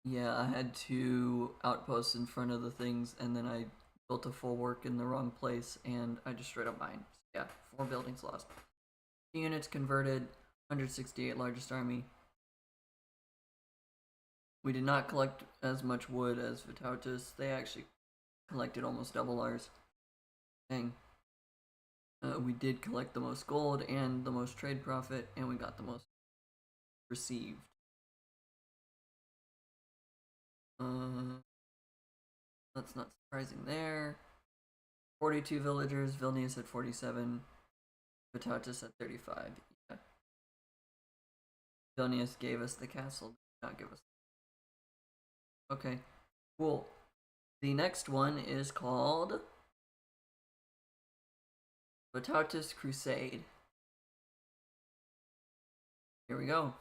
Yeah, I had 2 outposts in front of the things, and then I built a full work in the wrong place, and I destroyed a mine. Yeah, 4 buildings lost. Units converted. 168 largest army. We did not collect as much wood as Vytautus. They actually collected almost double ours. Dang. We did collect the most gold and the most trade profit, and we got the most received. That's not surprising there. 42 villagers, Vilnius at 47, Vytautus at 35. Yeah. Vilnius gave us the castle, did not give us. Okay, cool. The next one is called Vytautus Crusade. Here we go.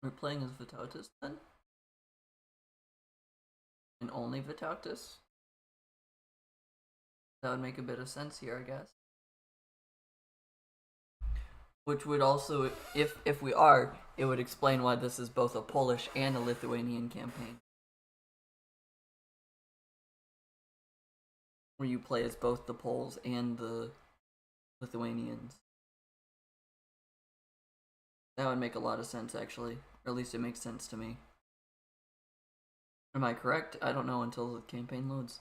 We're playing as Vytautus then? And only Vytautus? That would make a bit of sense here, I guess. Which would also, if we are, it would explain why this is both a Polish and a Lithuanian campaign. Where you play as both the Poles and the Lithuanians. That would make a lot of sense, actually. Or at least it makes sense to me. Am I correct? I don't know until the campaign loads.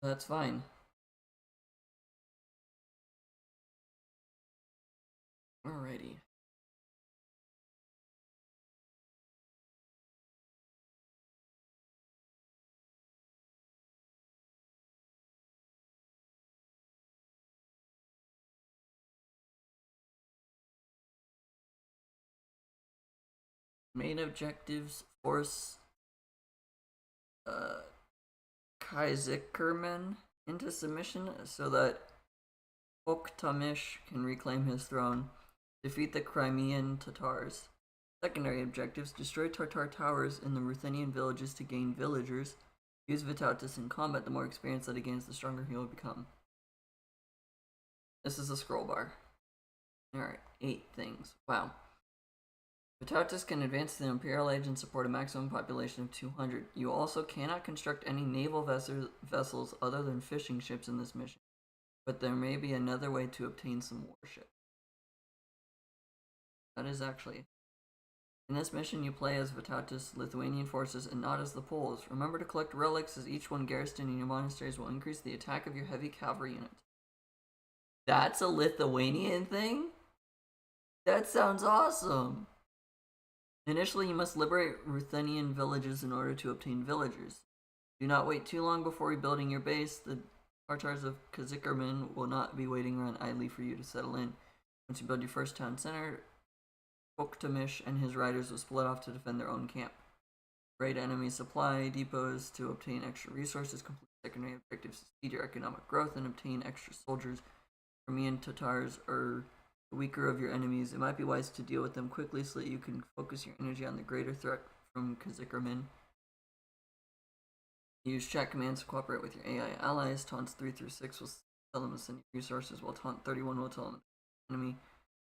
That's fine. Alrighty. Main objectives: force Kaiserman into submission so that Oktamish can reclaim his throne. Defeat the Crimean Tatars. Secondary objectives: destroy Tartar towers in the Ruthenian villages to gain villagers. Use Vytautus in combat. The more experience that he gains, the stronger he will become. This is a scroll bar. Alright, 8 things. Wow. Vytautus can advance to the Imperial Age and support a maximum population of 200. You also cannot construct any naval vessels other than fishing ships in this mission, but there may be another way to obtain some warships. That is actually... In this mission, you play as Vytautus' Lithuanian forces and not as the Poles. Remember to collect relics, as each one garrisoned in your monasteries will increase the attack of your heavy cavalry unit. That's a Lithuanian thing? That sounds awesome! Initially, you must liberate Ruthenian villages in order to obtain villagers. Do not wait too long before rebuilding your base. The Tartars of Kazikirman will not be waiting around idly for you to settle in. Once you build your first town center, Oktamish and his riders will split off to defend their own camp. Raid enemy supply depots to obtain extra resources, complete secondary objectives to speed your economic growth, and obtain extra soldiers. Crimean Tatars are the weaker of your enemies. It might be wise to deal with them quickly so that you can focus your energy on the greater threat from Kazikirman. Use chat commands to cooperate with your AI allies. Taunts 3 through 6 will tell them to send you resources, while taunt 31 will tell them the enemy.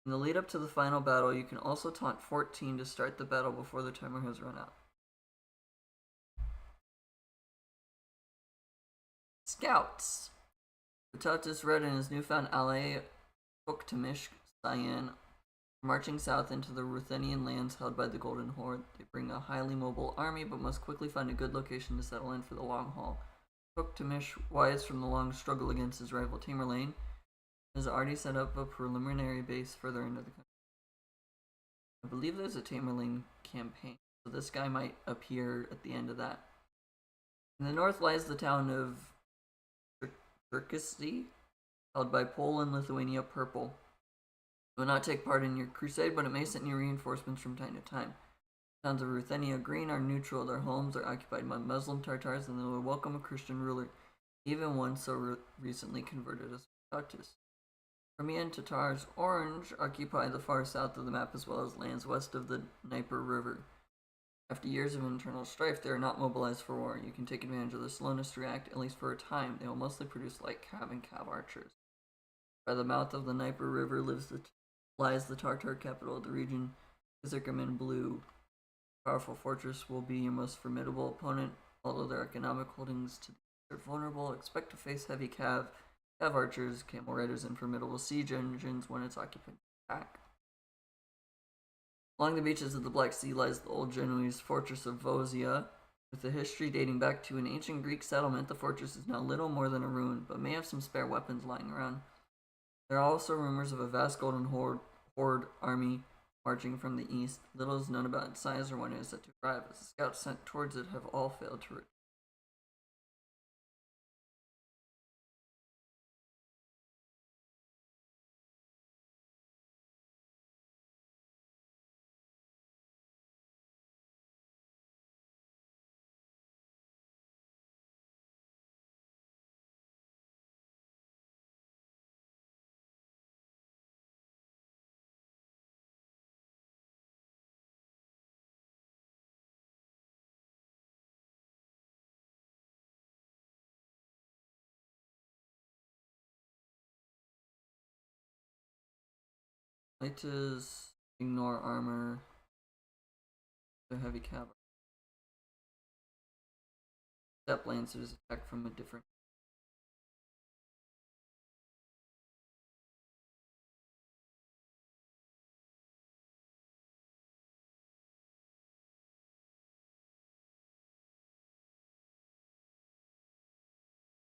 In the lead up to the final battle, you can also taunt 14 to start the battle before the timer has run out. Scouts! Vytautus Red and his newfound ally, Oktamish Cyan, marching south into the Ruthenian lands held by the Golden Horde. They bring a highly mobile army, but must quickly find a good location to settle in for the long haul. Oktamish, wise from the long struggle against his rival Tamerlane, has already set up a preliminary base further into the country. I believe there's a Tamerlane campaign, so this guy might appear at the end of that. In the north lies the town of Turkisty, held by Poland and Lithuania Purple. It will not take part in your crusade, but it may send you reinforcements from time to time. The towns of Ruthenia Green are neutral. Their homes are occupied by Muslim Tartars, and they will welcome a Christian ruler, even one so recently converted as Vytautus. Crimean Tatars Orange occupy the far south of the map, as well as lands west of the Dnieper River. After years of internal strife, they are not mobilized for war. You can take advantage of the slowness to react, at least for a time. They will mostly produce light cav and cav archers. By the mouth of the Dnieper River lies the Tartar capital of the region, Kazikirman Blue. A powerful fortress will be your most formidable opponent. Although their economic holdings to the are vulnerable, expect to face heavy cav archers, camel riders, and formidable siege engines when its occupants attack. Along the beaches of the Black Sea lies the old Genoese fortress of Vosia. With a history dating back to an ancient Greek settlement, the fortress is now little more than a ruin, but may have some spare weapons lying around. There are also rumors of a vast Golden Horde army marching from the east. Little is known about its size or when it is set to arrive, as the scouts sent towards it have all failed to return. Light is ignore armor. The heavy cavalry. Step lancers attack from a different.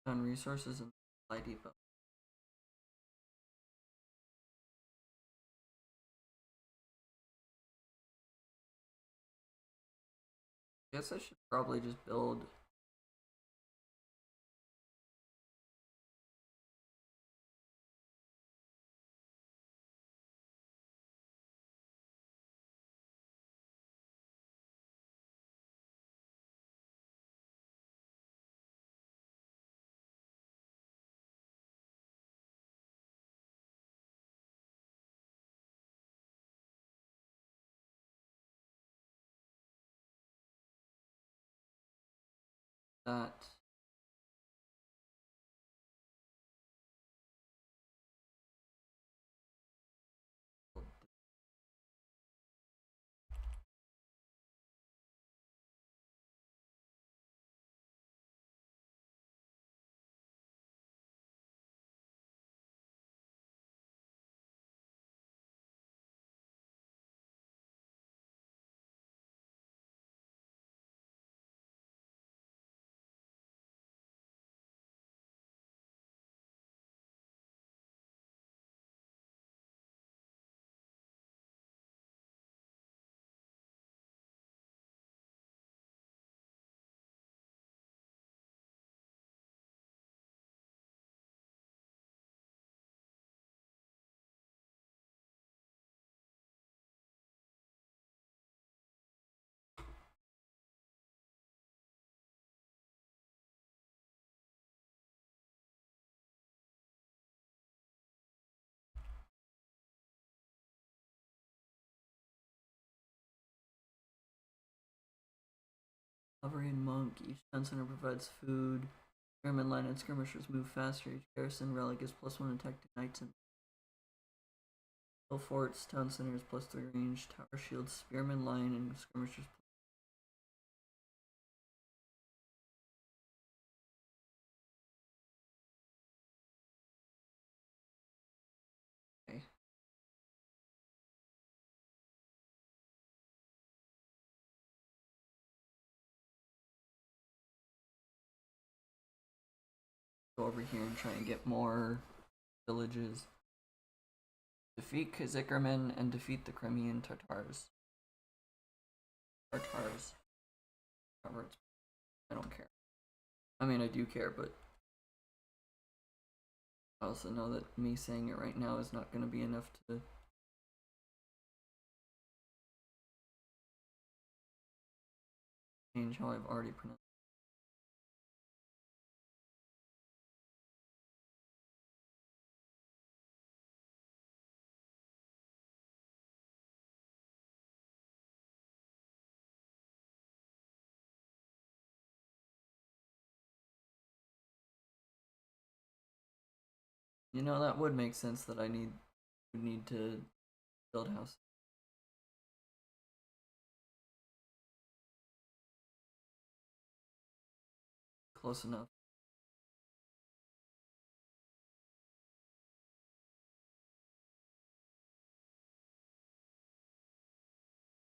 on resources and supply depot. I guess I should probably just build that. Hovering monk. Each town center provides food. Spearman line and skirmishers move faster. Each garrison relic is +1 attack to knights and hill forts. Town center is +3 range. Tower shields. Spearman line and skirmishers. Okay. Go over here and try and get more villages. Defeat Khazikkermen and defeat the Crimean Tatars. Tatars. I don't care. I mean, I do care, but I also know that me saying it right now is not going to be enough to change how I've already pronounced. You know, that would make sense that I need to build a house. Close enough.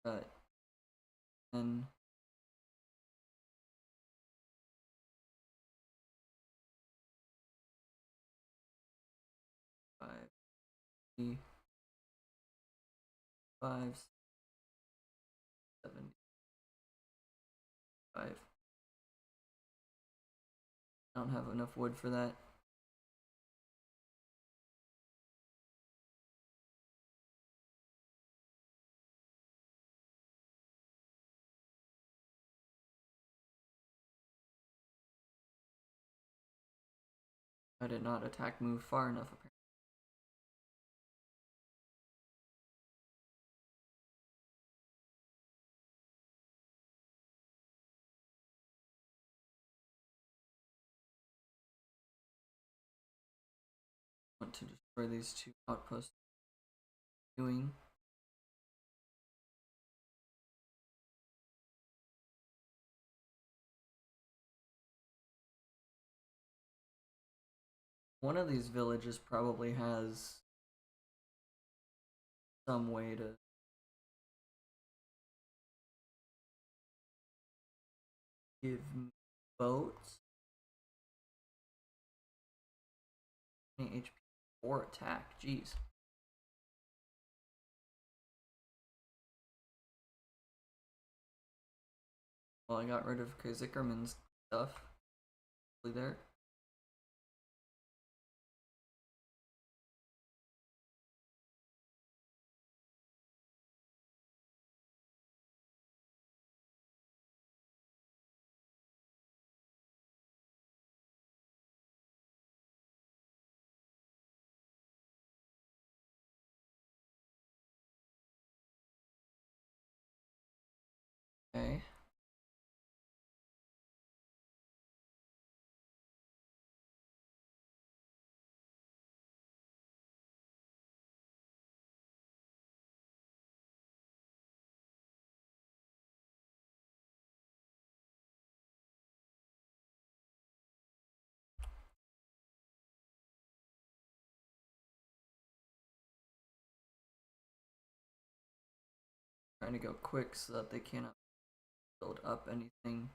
But then five, 5, 7, 5. I don't have enough wood for that. I did not attack move far enough apparently. I want to destroy these 2 outposts. Doing. One of these villages probably has some way to give me boats. HP or attack. Jeez. Well, I got rid of Zickerman's stuff. There. Okay. Trying to go quick so that they cannot build up anything.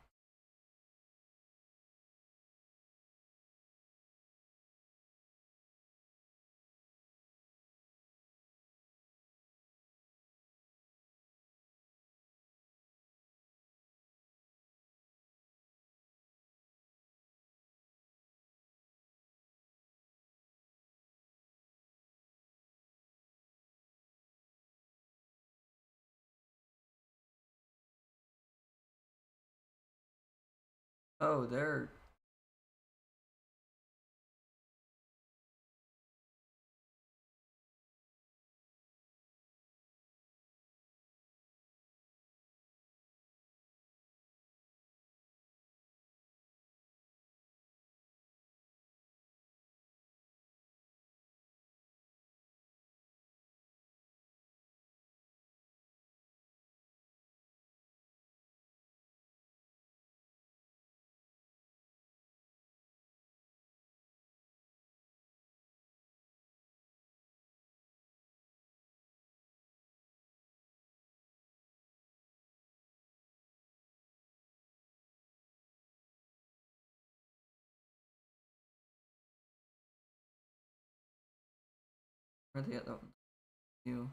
Oh, they're where are they at? You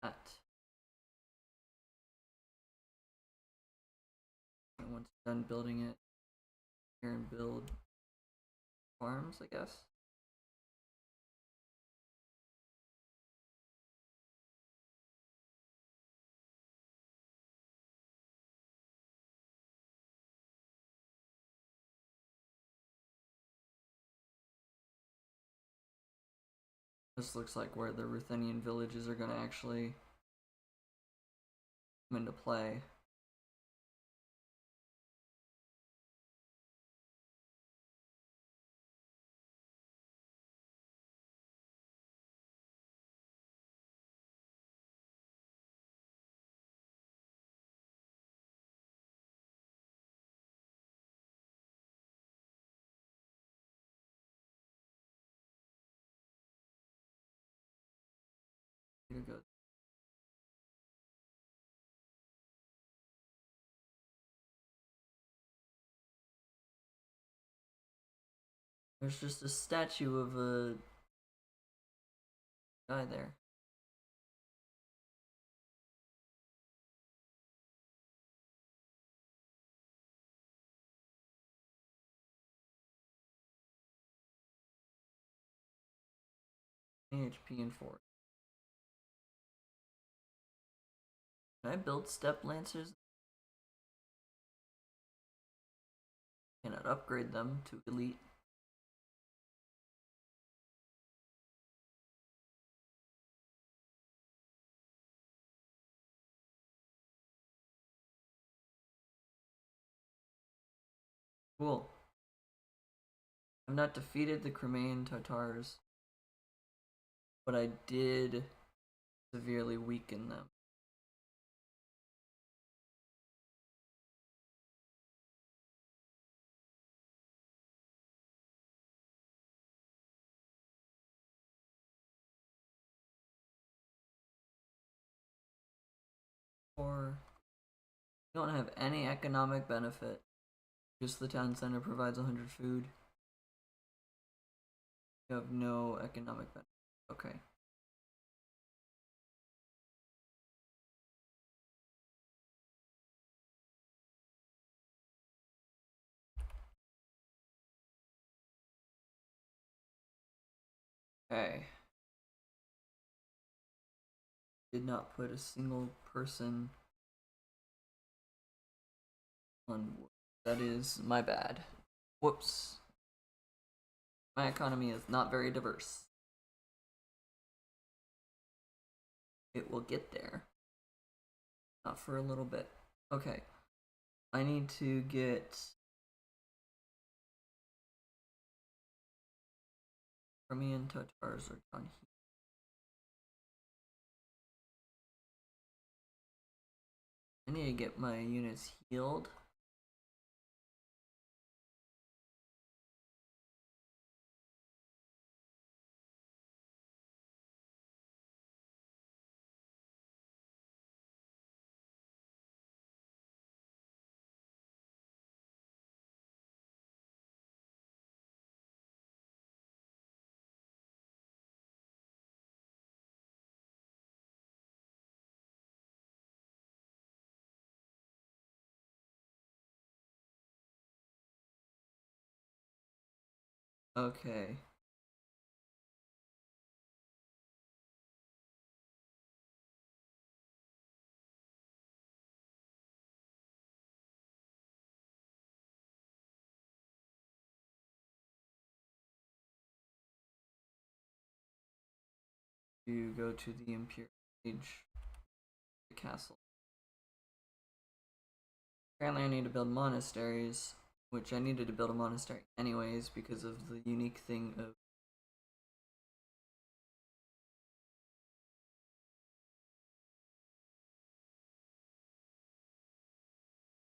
at and once done building it here and build farms, I guess. This looks like where the Ruthenian villages are gonna actually come into play. Here we go. There's just a statue of a guy there. HP and 4. Can I build step lancers? Cannot upgrade them to elite. Cool. I've not defeated the Crimean Tatars, but I did severely weaken them. Or you don't have any economic benefit Just the town center provides 100 food. You have no economic benefit. Okay. Okay. Did not put a single person on. That is my bad. Whoops. My economy is not very diverse. It will get there. Not for a little bit. Okay. I need to get Crimean Tatars are down here. I need to get my units healed. Okay. You go to the Imperial Age, the castle. Apparently I need to build monasteries, which I needed to build a monastery anyways because of the unique thing of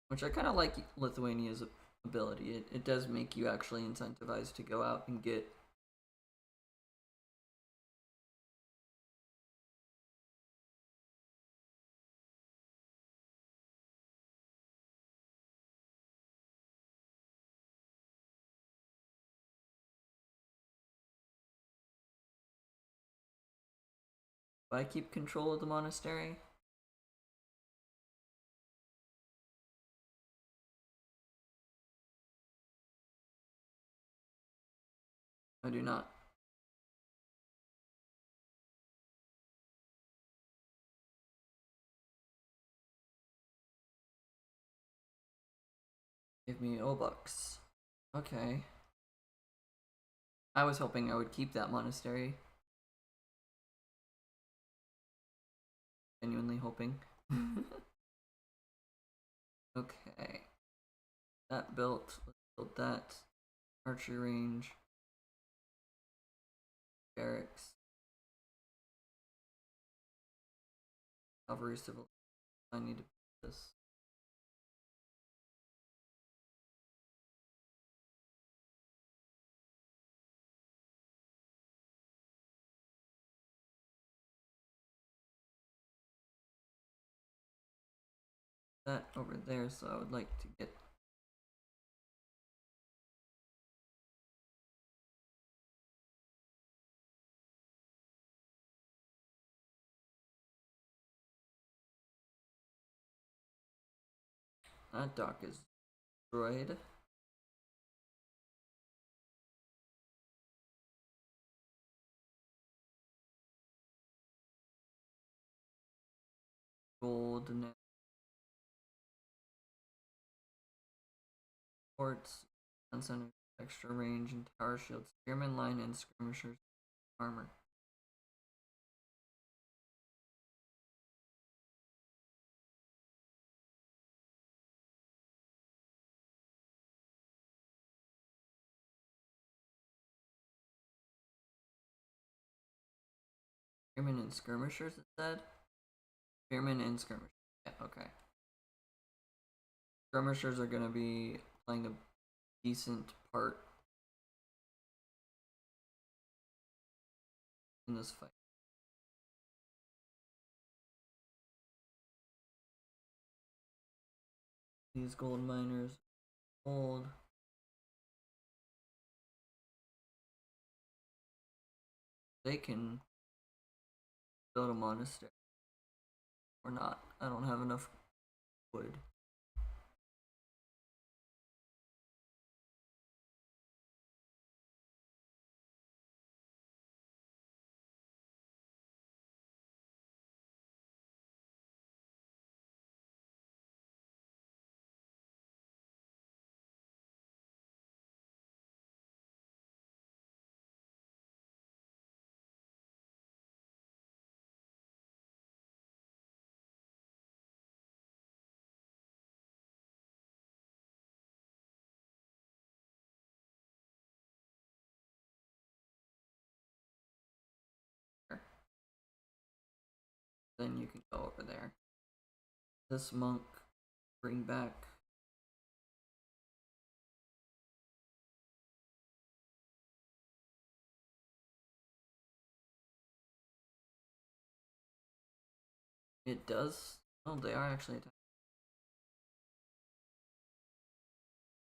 which I kind of like Lithuania's ability. It does make you actually incentivized to go out and get I keep control of the monastery. I do not. Give me Obucks. Okay. I was hoping I would keep that monastery. Genuinely hoping. Okay. That built. Let's build that. Archery range. Barracks. Cavalry civil. I need to build this. That over there, so I would like to get that dock is destroyed. Gold and ports, center, extra range and tower shields, spearman line and skirmishers armor. Spearmen and skirmishers, it said? Spearmen and skirmishers. Yeah, okay. Skirmishers are going to be playing a decent part in this fight. These gold miners hold. They can build a monastery. Or not. I don't have enough wood. Then you can go over there. This monk, bring back. It does. Oh, they are actually attacking.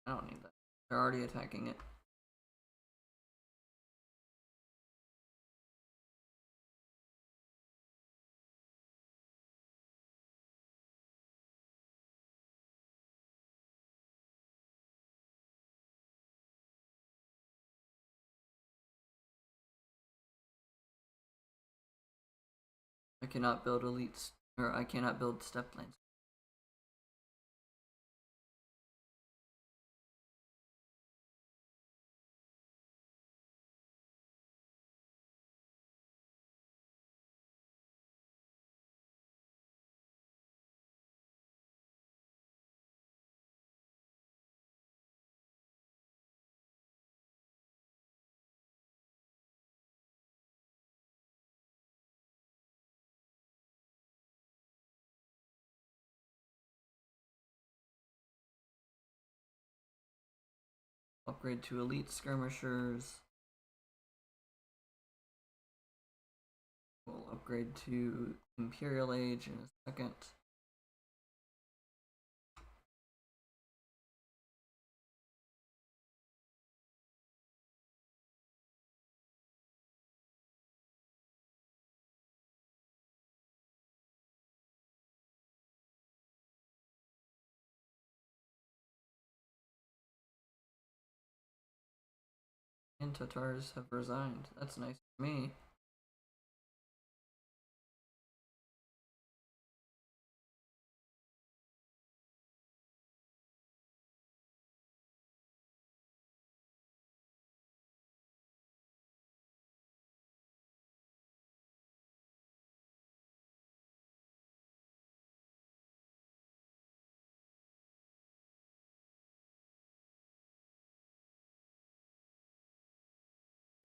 I don't need that. They're already attacking it. I cannot build elites, or I cannot build step lanes. Upgrade to elite skirmishers. We'll upgrade to Imperial Age in a second. And Tatars have resigned. That's nice for me.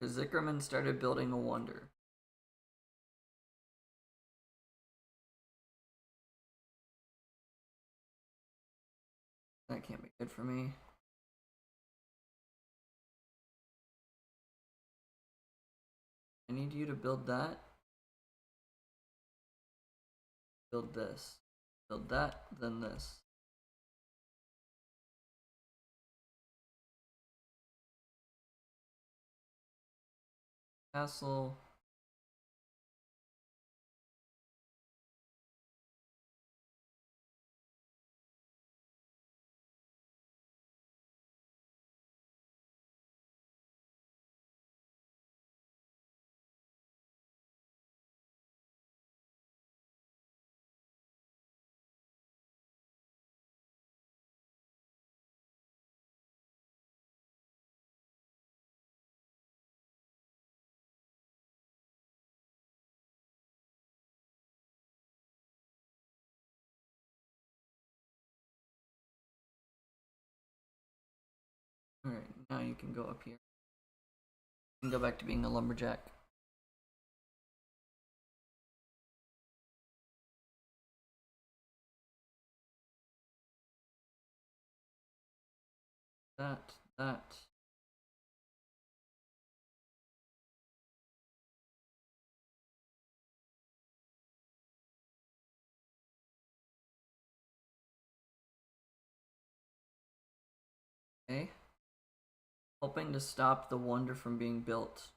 Zickerman started building a wonder. That can't be good for me. I need you to build that. Build this. Build that, then this. Castle. Alright, now you can go up here. You can go back to being a lumberjack. That. Okay. Hoping to stop the wonder from being built.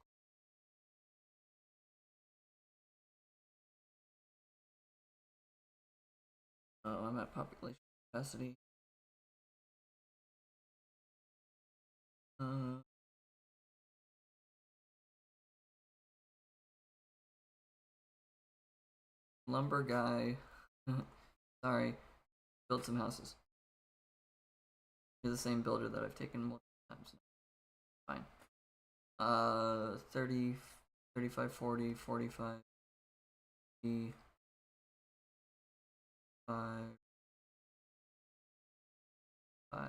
Oh, I'm at population capacity. Lumber guy. Sorry. Build some houses. You're the same builder that I've taken multiple times. Fine. 30, 35, 40, 45, 50, 5, 5.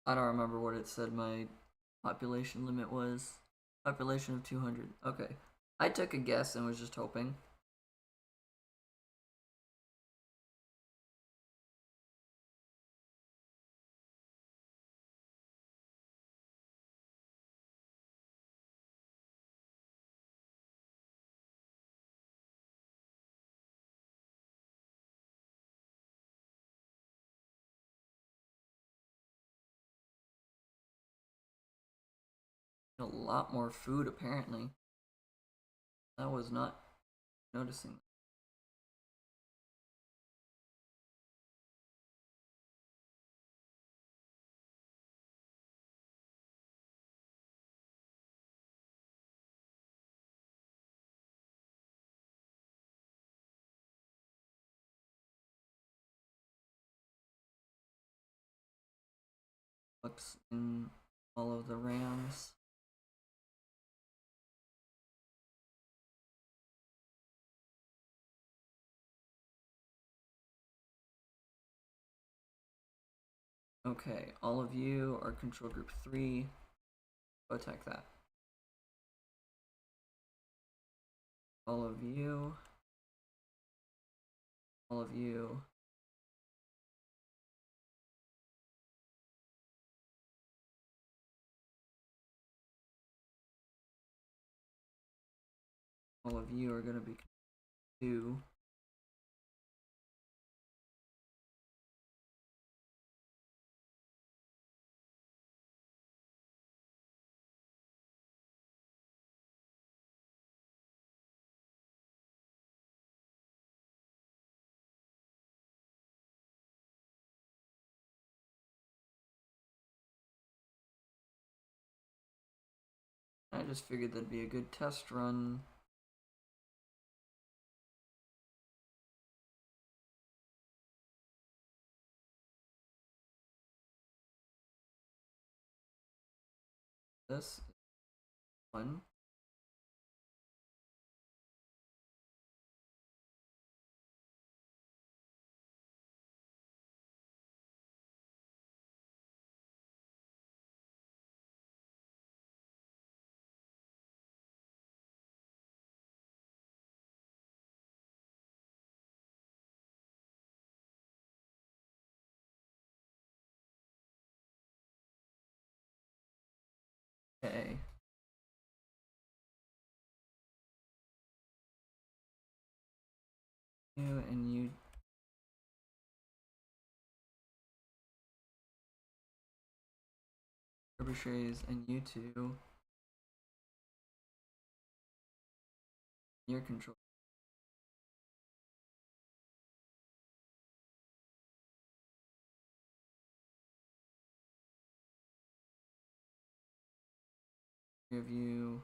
I don't remember what it said my population limit was. Population of 200. Okay. I took a guess and was just hoping. A lot more food apparently. I was not noticing. Looks in all of the rams. Okay, all of you are control group 3. Go attack that. All of you. All of you. All of you are going to be 2. I just figured that'd be a good test run. This one. Okay. You and you. Trebuchets and you 2. Your control. Of you.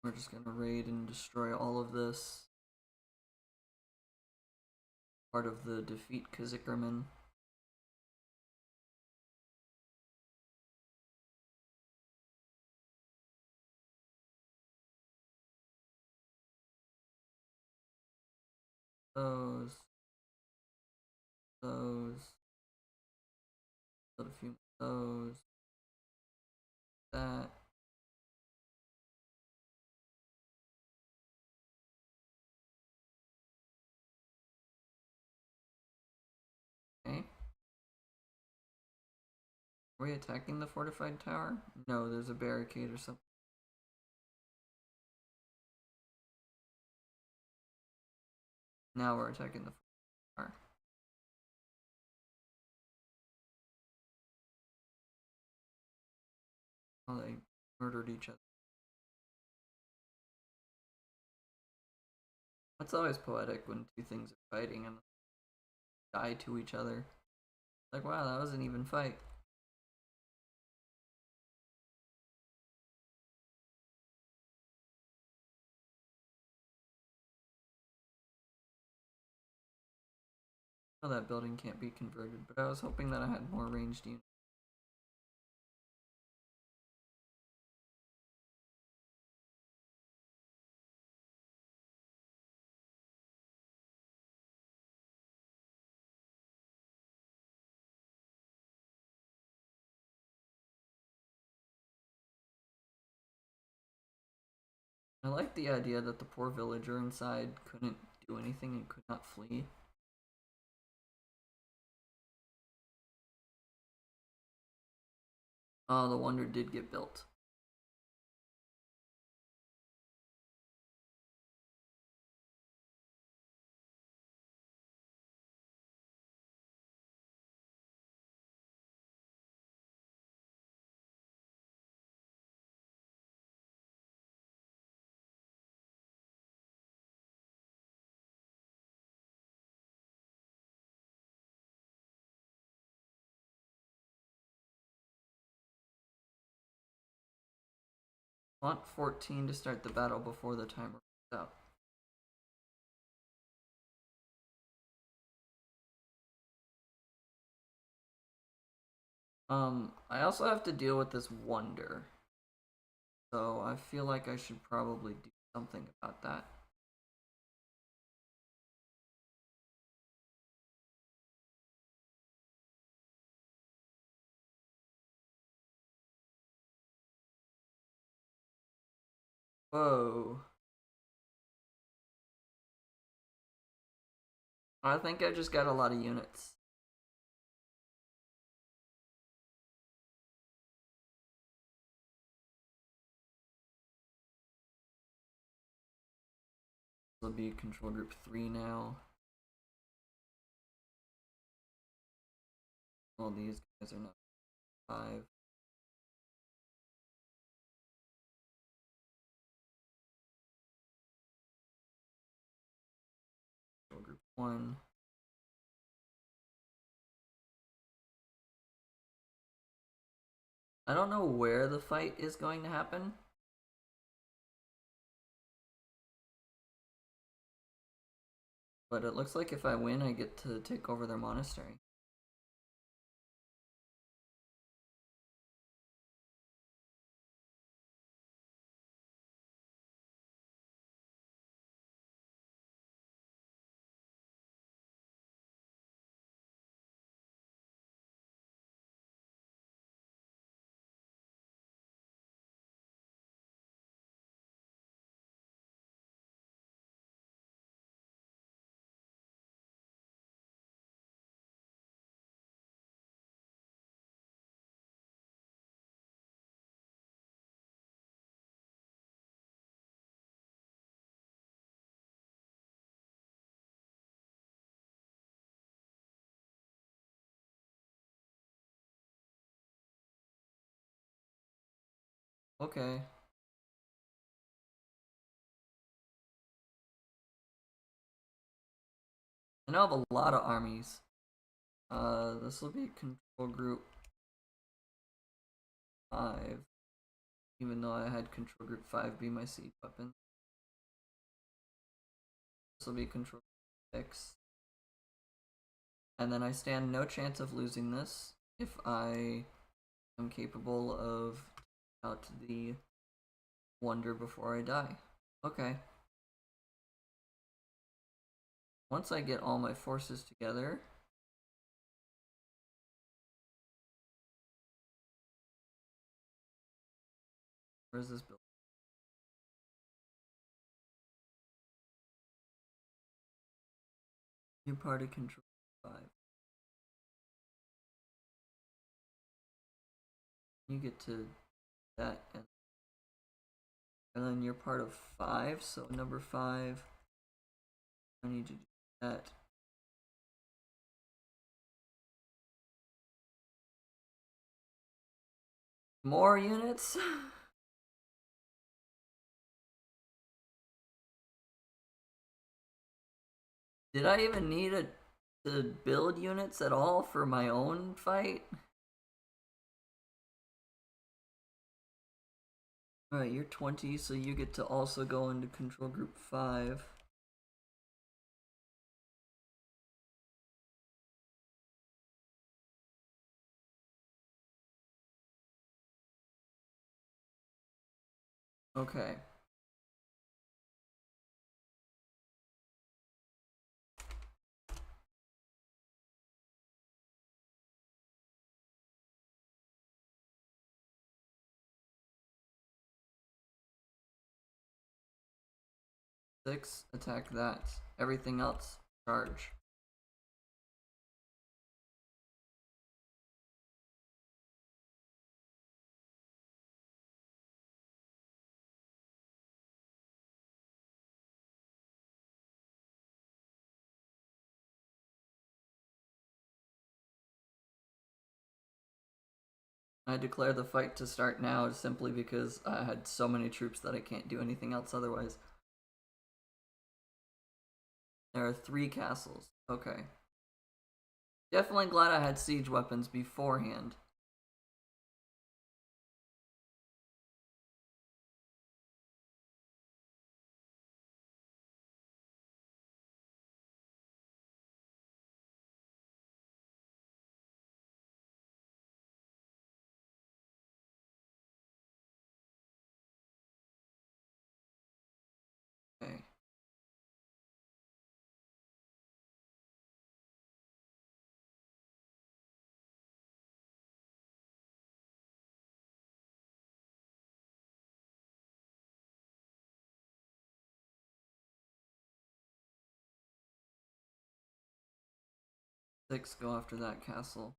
We're just gonna raid and destroy all of this. Part of the defeat Kazikkerman. Those. Build a few of those. That. Okay. Are we attacking the fortified tower? No, there's a barricade or something. Now we're attacking the tower. Oh, they murdered each other. That's always poetic when two things are fighting and die to each other. Like, wow, that was an even fight. Oh, that building can't be converted, but I was hoping that I had more ranged units. I like the idea that the poor villager inside couldn't do anything and could not flee. Oh, the wonder did get built. I want 14 to start the battle before the timer runs out. I also have to deal with this wonder. So I feel like I should probably do something about that. Whoa. I think I just got a lot of units. This will be control group 3 now. All these guys are not 5. Control group 1. I don't know where the fight is going to happen. But it looks like if I win, I get to take over their monastery. Okay. I now have a lot of armies. This will be control group 5. even though I had control group 5 be my siege weapon. This will be control group 6. And then I stand no chance of losing this if I am capable of out the wonder before I die. Okay. Once I get all my forces together, where's this building? New party control 5. You get to that, and then you're part of 5, so number 5, I need to do that. More units? Did I even need to build units at all for my own fight? Alright, you're 20, so you get to also go into control group 5. Okay. Six, attack that. Everything else, charge. I declare the fight to start now simply because I had so many troops that I can't do anything else otherwise. There are 3 castles. Okay. Definitely glad I had siege weapons beforehand. Okay. Six, go after that castle.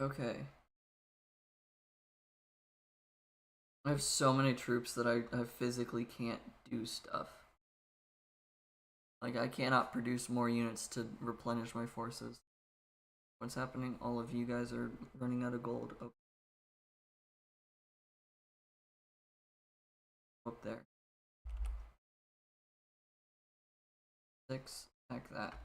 Okay. I have so many troops that I physically can't do stuff. Like, I cannot produce more units to replenish my forces. What's happening? All of you guys are running out of gold. Oh. Up there. 6, attack that.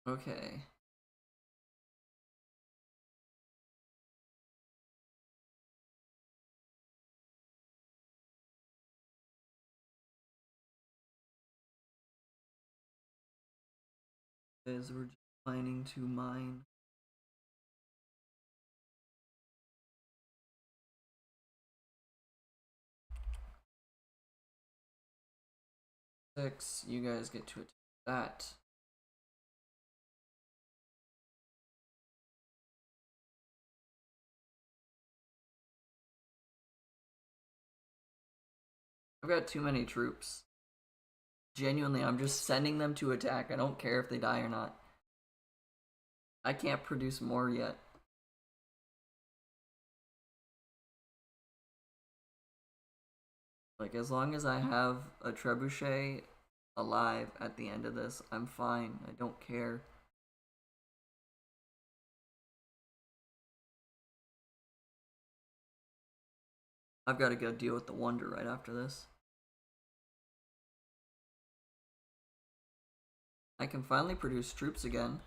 Okay. As we're just planning to mine. Six, you guys get to attack that. I've got too many troops. Genuinely, I'm just sending them to attack. I don't care if they die or not. I can't produce more yet. Like, as long as I have a trebuchet alive at the end of this, I'm fine. I don't care. I've got to go deal with the wonder right after this. I can finally produce troops again.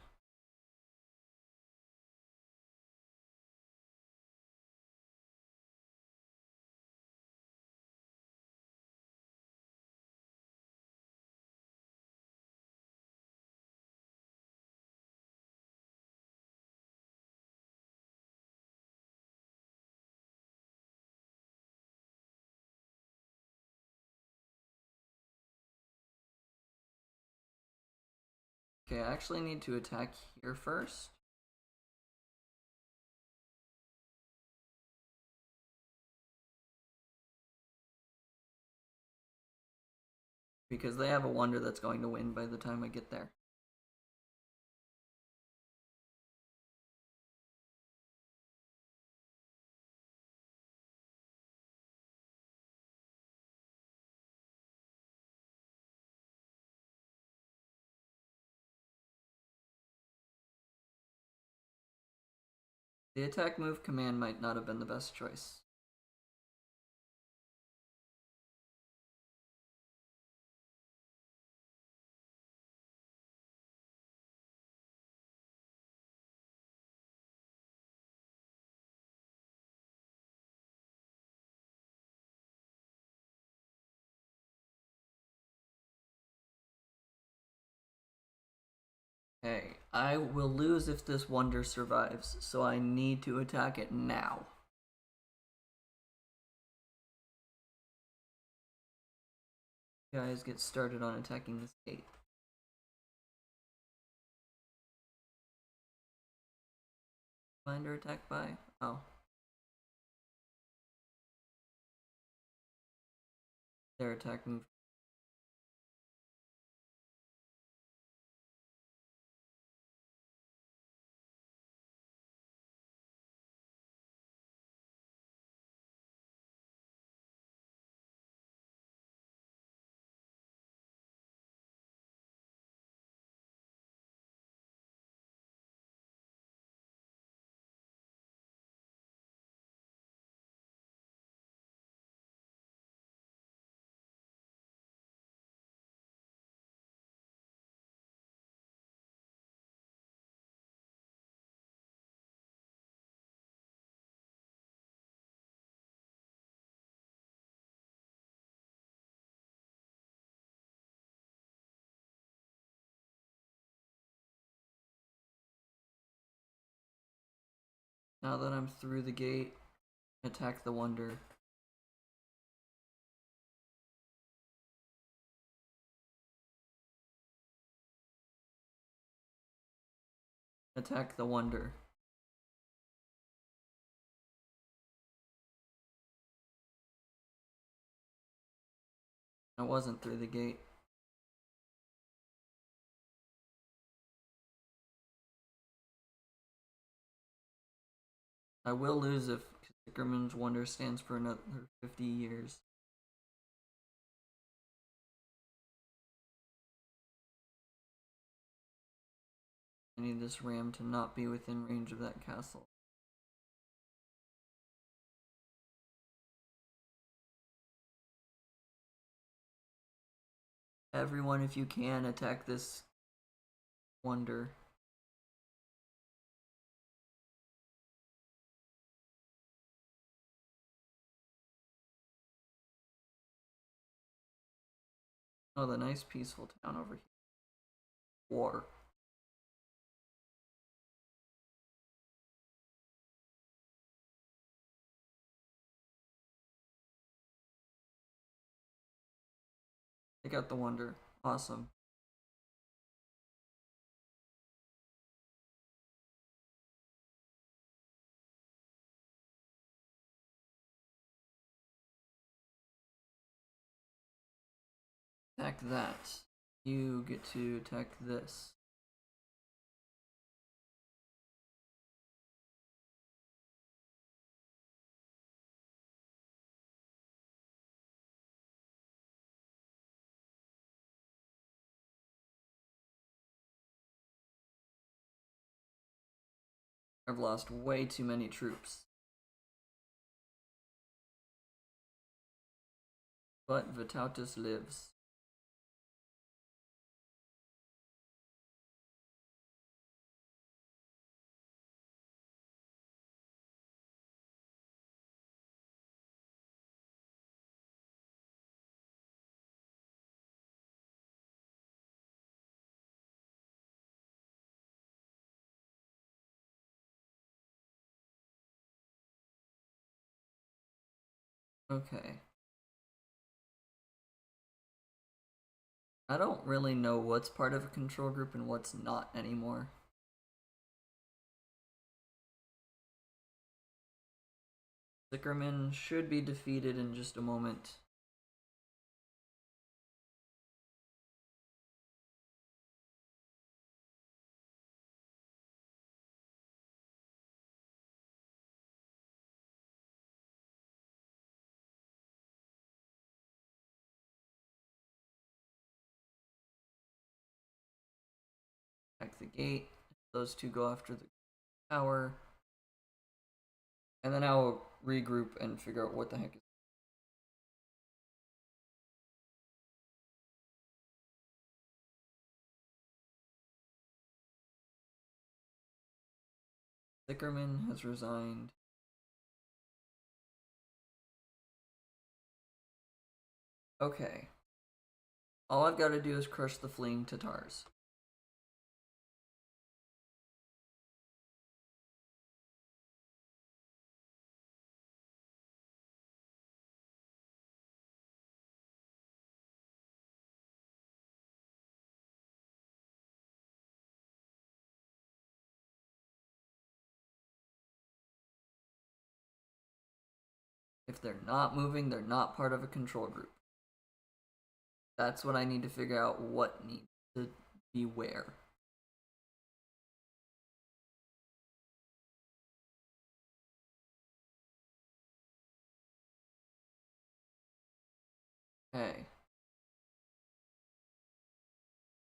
Okay, I actually need to attack here first. Because they have a wonder that's going to win by the time I get there. The attack move command might not have been the best choice. Okay, I will lose if this wonder survives, so I need to attack it now. Guys, get started on attacking this gate. Finder attack by? Oh. Their attack move. Now that I'm through the gate, attack the wonder. Attack the wonder. I wasn't through the gate. I will lose if Zickerman's wonder stands for another 50 years. I need this ram to not be within range of that castle. Everyone, if you can, attack this wonder. Oh, the nice peaceful town over here. War. Take out the wonder. Awesome. attack that. You get to attack this. I've lost way too many troops. But Vytautus lives. Okay. I don't really know what's part of a control group and what's not anymore. Sickerman should be defeated in just a moment. Attack the gate. Those two go after the tower. And then I'll regroup and figure out what the heck is. Sickerman has resigned. Okay. All I've got to do is crush the fleeing Tatars. If they're not moving, they're not part of a control group. That's what I need to figure out what needs to be where. Okay.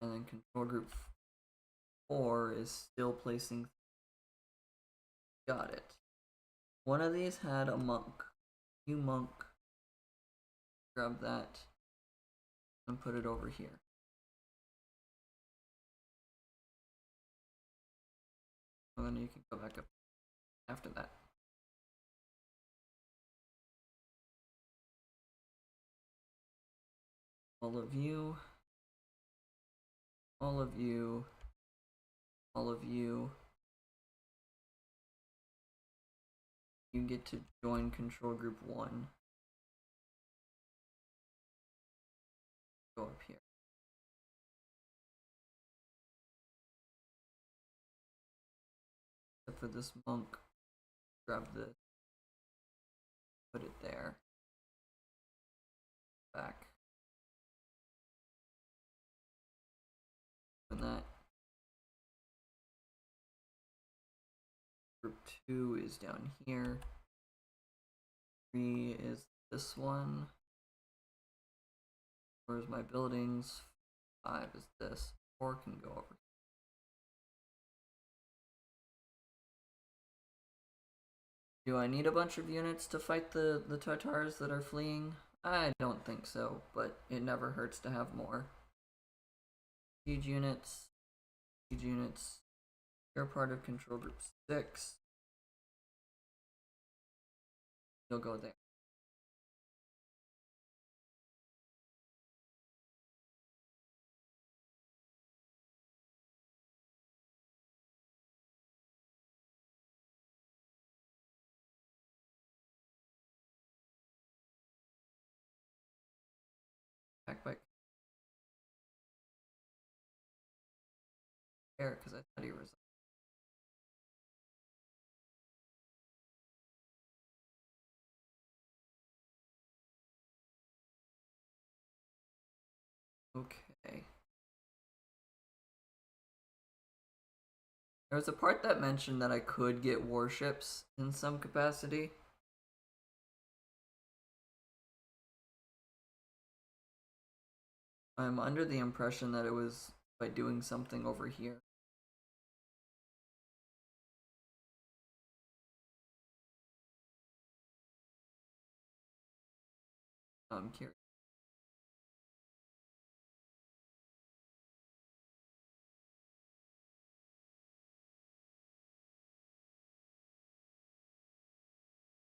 And then control group 4 is still placing. Got it. One of these had a monk. You monk. Grab that and put it over here. And then you can go back up after that. All of you. All of you. All of you. You get to join control group 1. Go up here. Except for this monk. Grab this. Put it there. Back. And that. Group 2 is down here. 3 is this one. Where's my buildings? 5 is this. 4 can go over. Do I need a bunch of units to fight the Tatars that are fleeing? I don't think so, but it never hurts to have more. Siege units. Siege units. You're part of control group 6. You'll go there. Back by care, because I thought he was. Okay. There was a part that mentioned that I could get warships in some capacity. I'm under the impression that it was by doing something over here. I'm curious.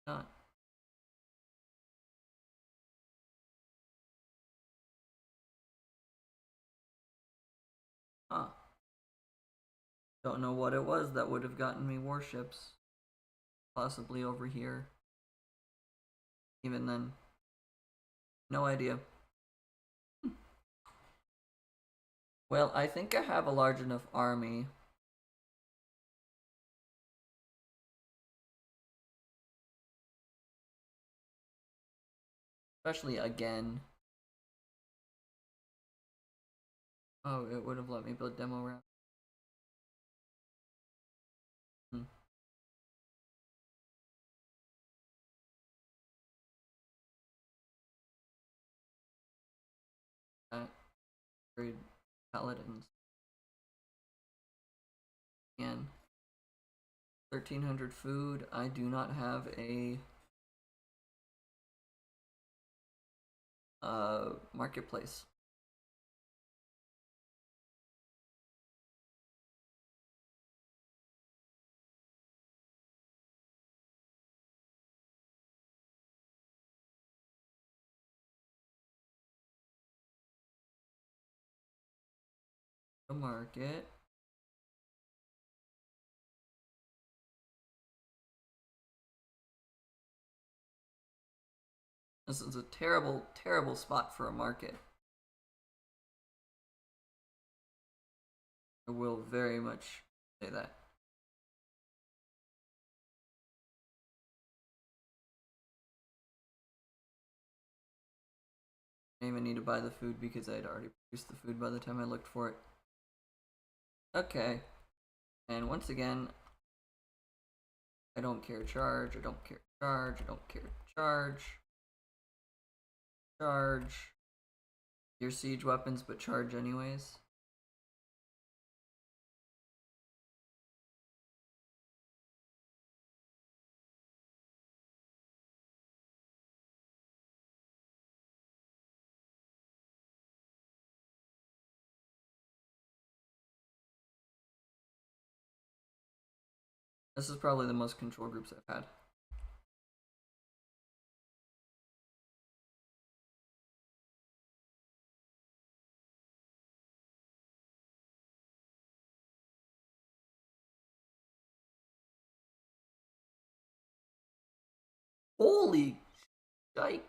Not. Huh. Don't know what it was that would have gotten me warships. Possibly over here. Even then. No idea. Well, I think I have a large enough army. Especially again. Oh, it would have let me build demo round. Grade paladins. And 1300 food. I do not have a marketplace. The market. This is a terrible, terrible spot for a market. I will very much say that. I didn't even need to buy the food because I had already produced the food by the time I looked for it. Okay. And once again, I don't care charge, I don't care charge, I don't care charge. Charge. Your siege weapons, but charge anyways. This is probably the most control groups I've had. Holy shite.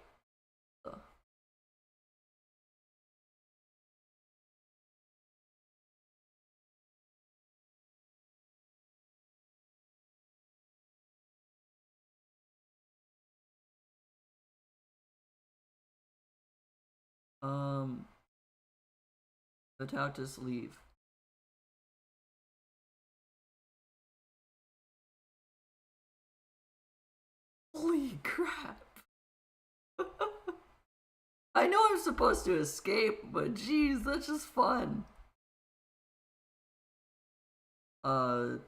Vytautus leave. Holy crap. I know I'm supposed to escape, but geez, that's just fun. I'll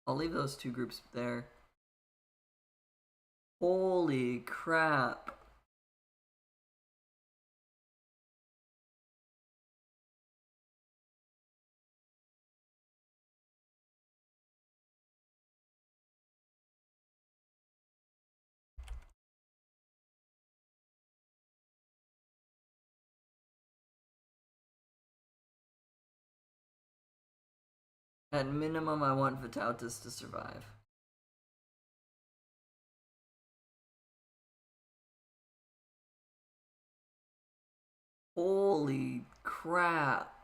leave those two groups there. Holy crap. At minimum, I want Vytautus to survive. Holy crap.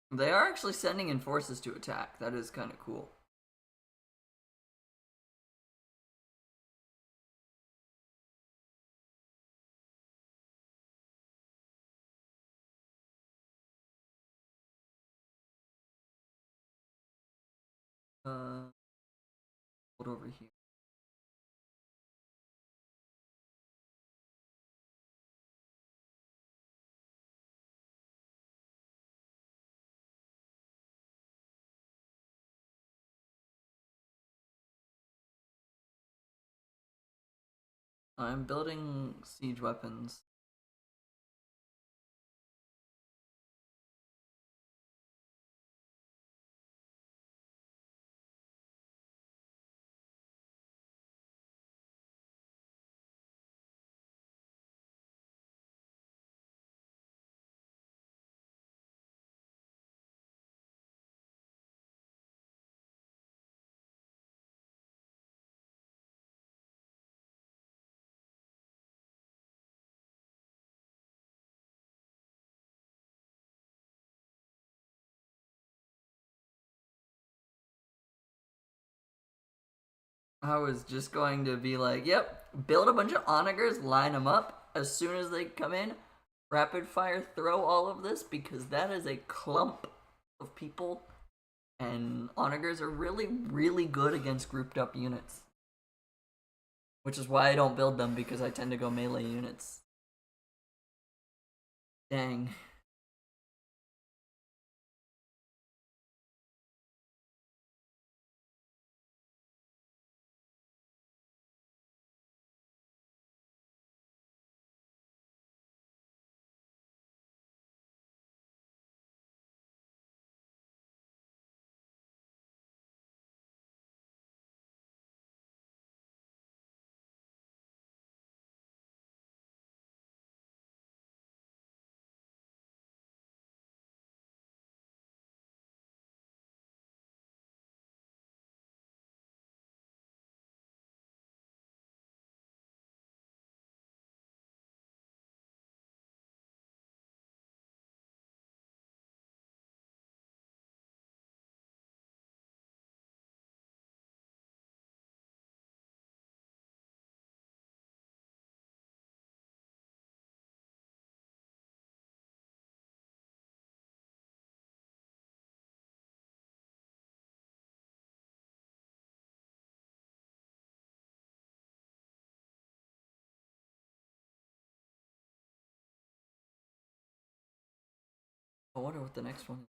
They are actually sending in forces to attack. That is kind of cool. Hold over here. I'm building siege weapons. I was just going to be like, yep, build a bunch of onagers, line them up. As soon as they come in, rapid fire throw all of this because that is a clump of people. And onagers are really, really good against grouped up units. Which is why I don't build them, because I tend to go melee units. Dang. I wonder what the next one is.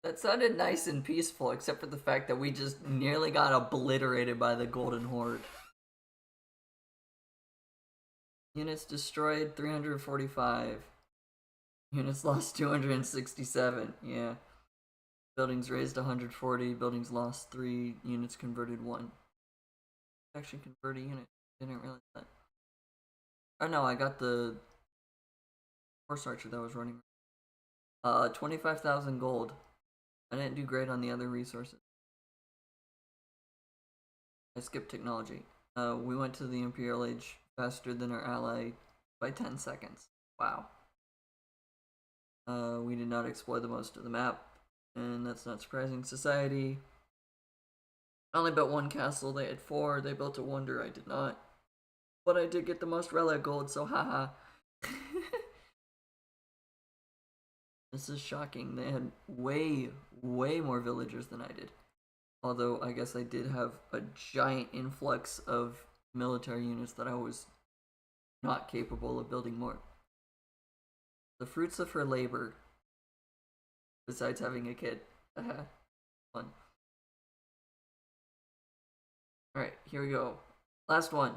That sounded nice and peaceful, except for the fact that we just nearly got obliterated by the Golden Horde. Units destroyed 345. Units lost 267. Yeah. Buildings raised 140. Buildings lost 3. Units converted 1. Actually, convert a unit. Didn't realize that. Oh no, I got the horse archer that was running. 25,000 gold. I didn't do great on the other resources. I skipped technology. We went to the Imperial Age faster than our ally by 10 seconds. Wow. We did not explore the most of the map, and that's not surprising. Society. I only built 1 castle, they had 4. They built a wonder, I did not. But I did get the most relic gold, so haha. This is shocking. They had way, way more villagers than I did. Although, I guess I did have a giant influx of military units that I was not capable of building more. The fruits of her labor, besides having a kid. Fun. Alright, here we go. Last one.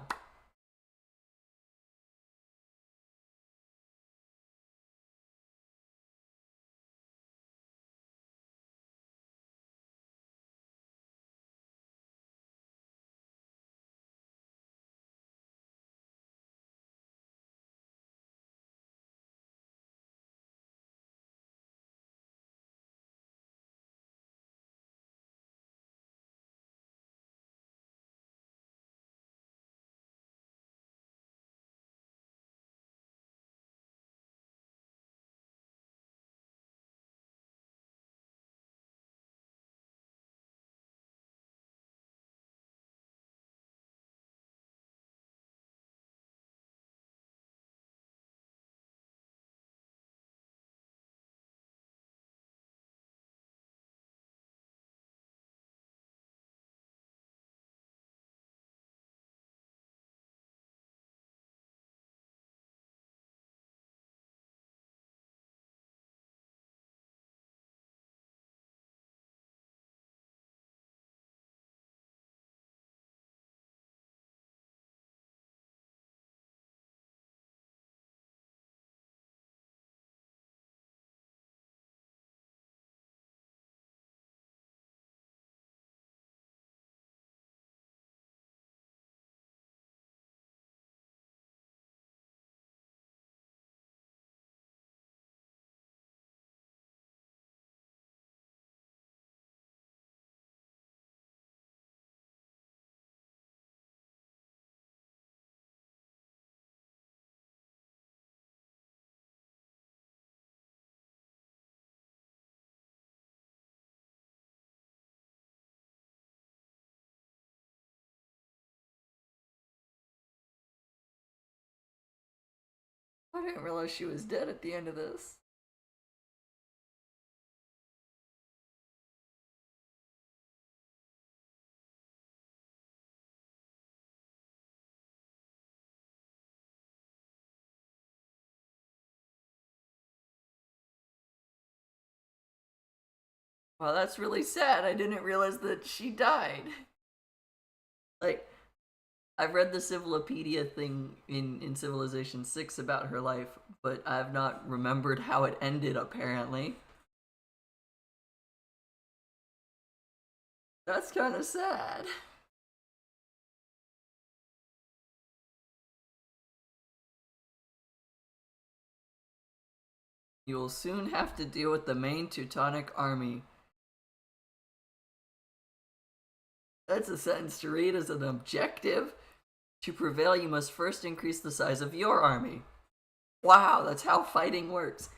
I didn't realize she was dead at the end of this. Well, that's really sad. I didn't realize that she died. Like, I've read the Civilopedia thing in Civilization 6 about her life, but I have not remembered how it ended, apparently. That's kind of sad. You will soon have to deal with the main Teutonic army. That's a sentence to read as an objective. To prevail, you must first increase the size of your army. Wow, that's how fighting works.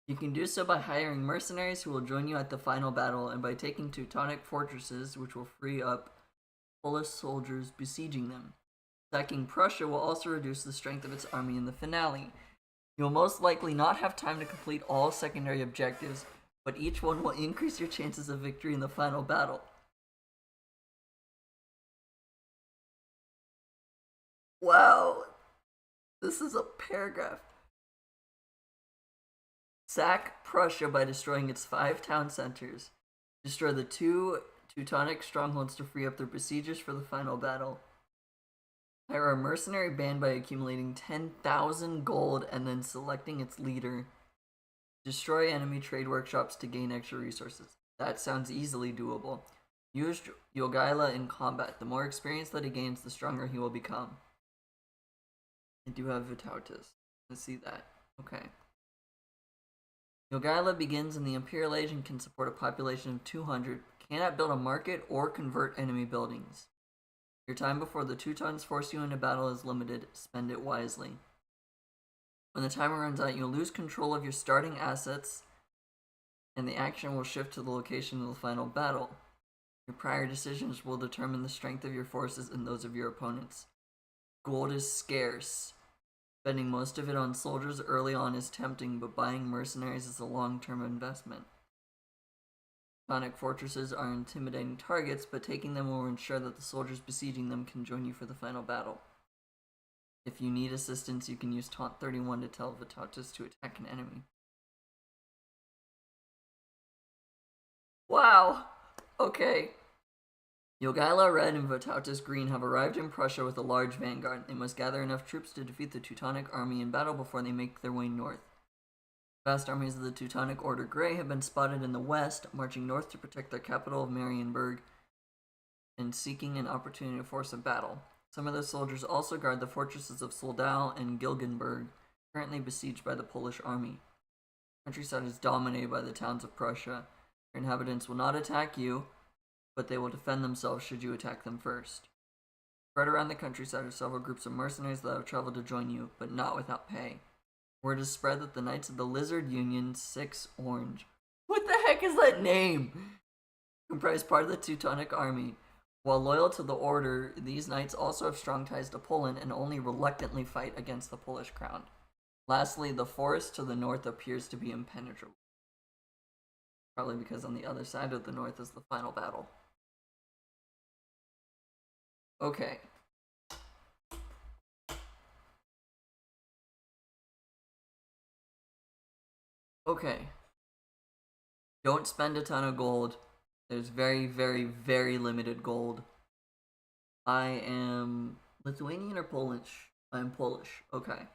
You can do so by hiring mercenaries who will join you at the final battle and by taking Teutonic fortresses, which will free up Polish soldiers besieging them. Attacking Prussia will also reduce the strength of its army in the finale. You will most likely not have time to complete all secondary objectives, but each one will increase your chances of victory in the final battle. Wow, this is a paragraph. Sack Prussia by destroying its 5 town centers. Destroy the 2 Teutonic strongholds to free up their besiegers for the final battle. Hire a mercenary band by accumulating 10,000 gold and then selecting its leader. Destroy enemy trade workshops to gain extra resources. That sounds easily doable. Use Jogaila in combat. The more experience that he gains, the stronger he will become. I do have Vytautus. Let's see that. Okay. Jogaila begins in the Imperial Age and can support a population of 200, cannot build a market or convert enemy buildings. Your time before the Teutons force you into battle is limited. Spend it wisely. When the timer runs out, you'll lose control of your starting assets, and the action will shift to the location of the final battle. Your prior decisions will determine the strength of your forces and those of your opponents. Gold is scarce. Spending most of it on soldiers early on is tempting, but buying mercenaries is a long-term investment. Teutonic fortresses are intimidating targets, but taking them will ensure that the soldiers besieging them can join you for the final battle. If you need assistance, you can use Taunt 31 to tell Vytautus to attack an enemy. Wow! Okay. Jogaila Red and Vytautus Green have arrived in Prussia with a large vanguard. They must gather enough troops to defeat the Teutonic army in battle before they make their way north. Vast armies of the Teutonic Order Grey have been spotted in the west, marching north to protect their capital of Marienburg and seeking an opportunity to force a battle. Some of the soldiers also guard the fortresses of Soldau and Gilgenburg, currently besieged by the Polish army. The countryside is dominated by the towns of Prussia. Their inhabitants will not attack you, but they will defend themselves should you attack them first. Spread around the countryside are several groups of mercenaries that have traveled to join you, but not without pay. Word is spread that the Knights of the Lizard Union 6 Orange, what the heck is that name? Comprise part of the Teutonic army. While loyal to the Order, these knights also have strong ties to Poland and only reluctantly fight against the Polish crown. Lastly, the forest to the north appears to be impenetrable. Probably because on the other side of the north is the final battle. Okay. Okay. Don't spend a ton of gold. There's very, very, very limited gold. I am Lithuanian or Polish? I'm Polish. Okay.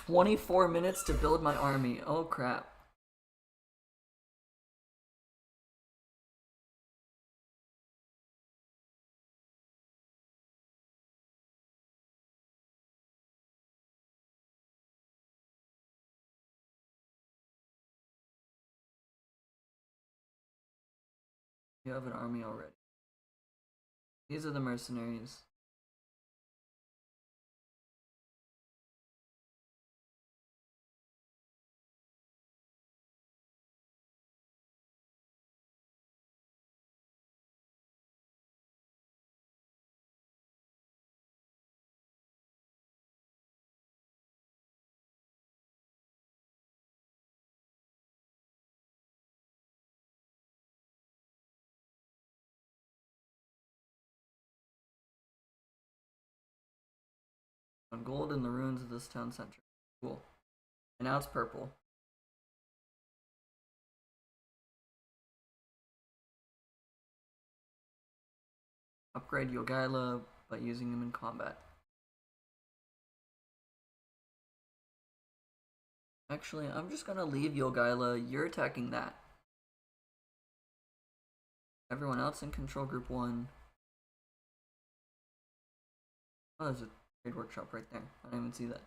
"24 minutes to build my army." Oh crap. You have an army already. These are the mercenaries. On gold in the ruins of this town center. Cool. And now it's purple. Upgrade Jogaila by using him in combat. Actually, I'm just gonna leave Jogaila. You're attacking that. Everyone else in control group 1. Oh, there's a trade workshop right there. I didn't even see that.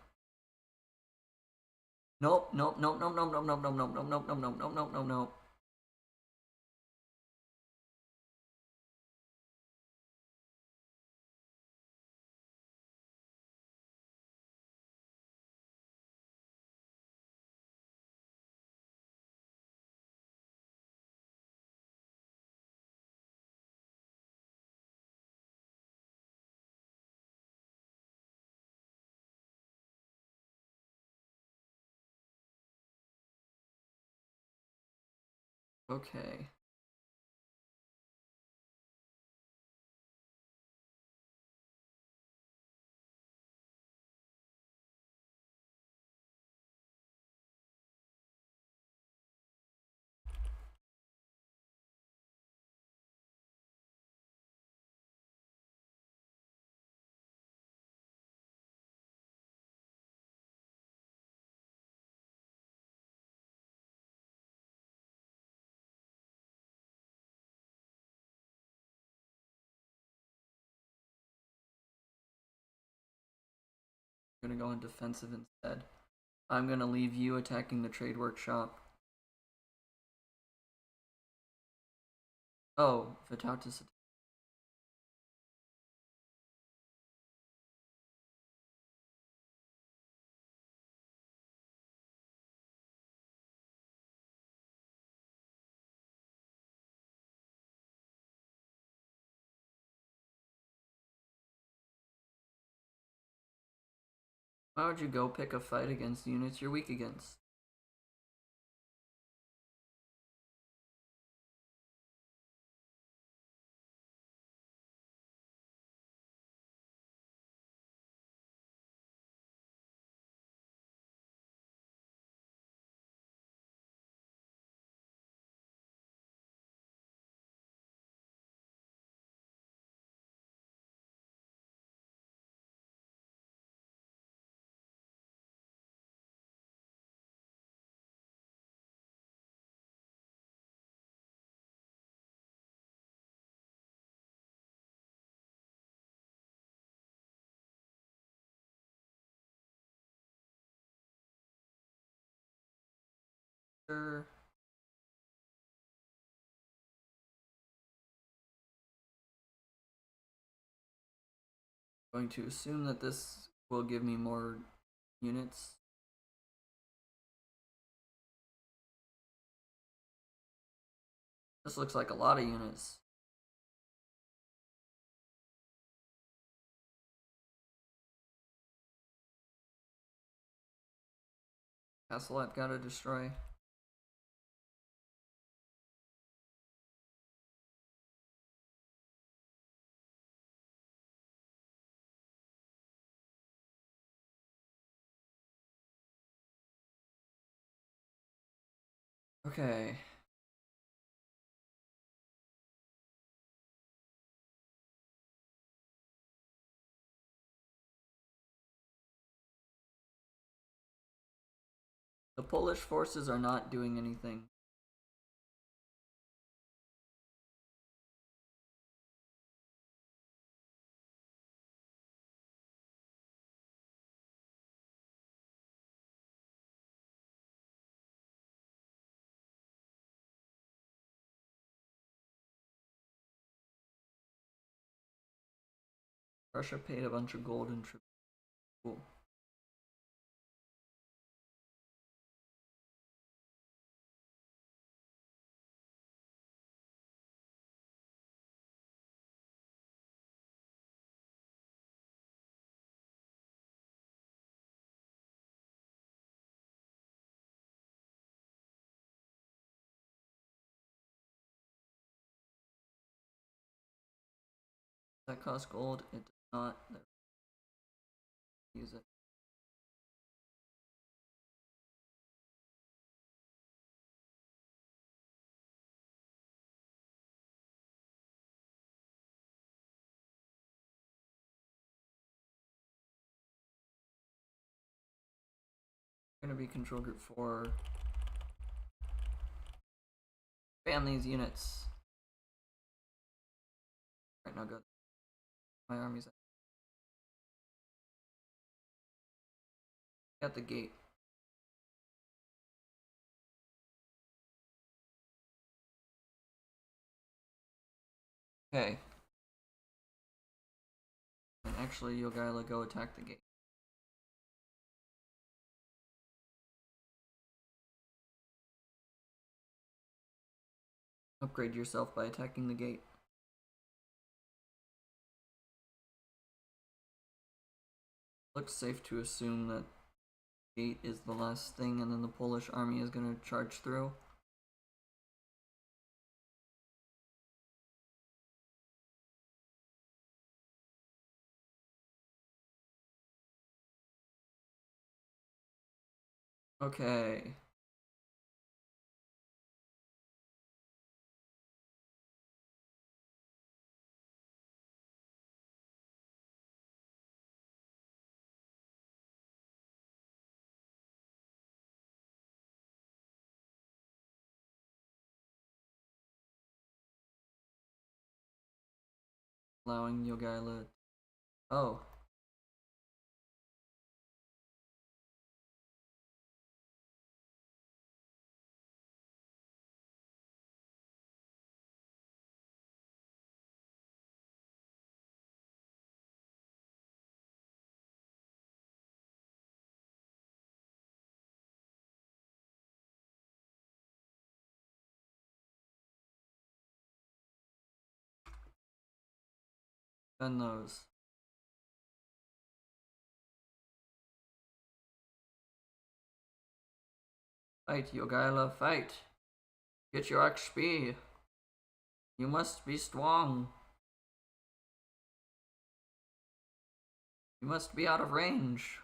Nope, nope, nope, nope, nope, nope, nope, nope, nope, nope, nope, nope, nope, nope, nope, nope. Okay. I'm gonna go on defensive instead. I'm gonna leave you attacking the trade workshop. Oh, Vytautus. Why would you go pick a fight against units you're weak against? Sure. Going to assume that this will give me more units. This looks like a lot of units. Castle I've got to destroy. Okay. The Polish forces are not doing anything. Russia paid a bunch of gold in tribute. Cool. That costs gold? It does not. Use it. We're gonna be control group 4. Bam these units. Right now, go. My army's at the gate. Okay. And actually, Jogaila, go attack the gate. Upgrade yourself by attacking the gate. Looks safe to assume that gate is the last thing and then the Polish army is going to charge through. Okay. Allowing Jogaila. Oh. Defend those. Fight, Jogaila, fight! Get your XP! You must be strong! You must be out of range!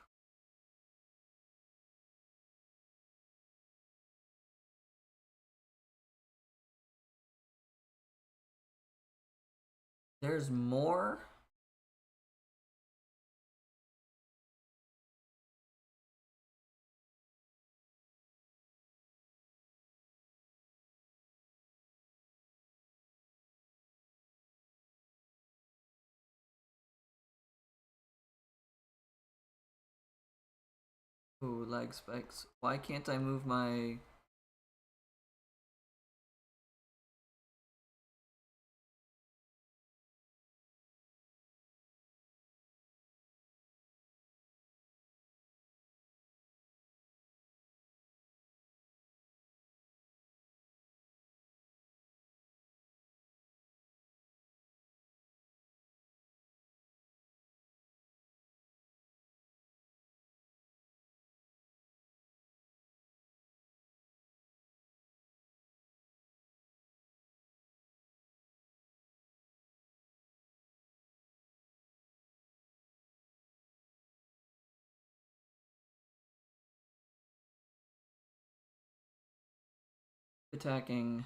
There's more? Ooh, lag spikes. Why can't I move my... attacking...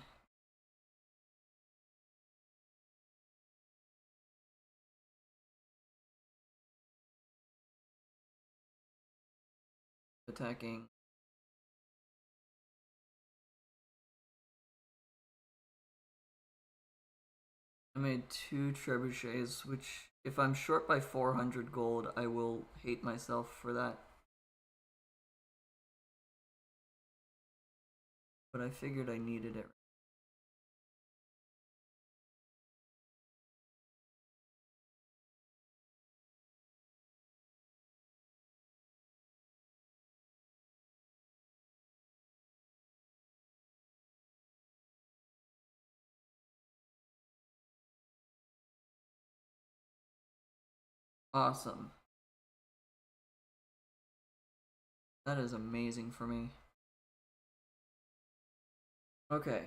attacking... I made 2 trebuchets, which, if I'm short by 400 gold, I will hate myself for that. But I figured I needed it. Awesome. That is amazing for me. Okay.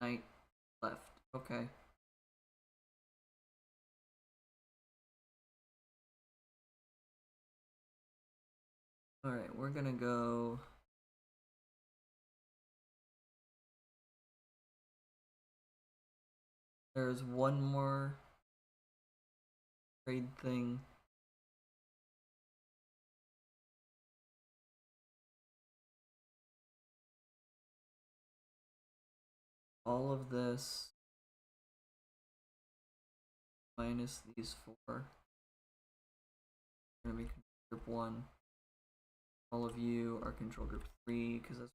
Knight left. Okay. Alright, we're gonna go. There's one more trade thing. All of this minus these four. Gonna be control group 1. All of you are control group 3 because that's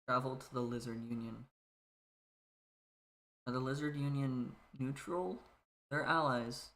travel to the Lizard Union. Are the Lizard Union neutral? They're allies.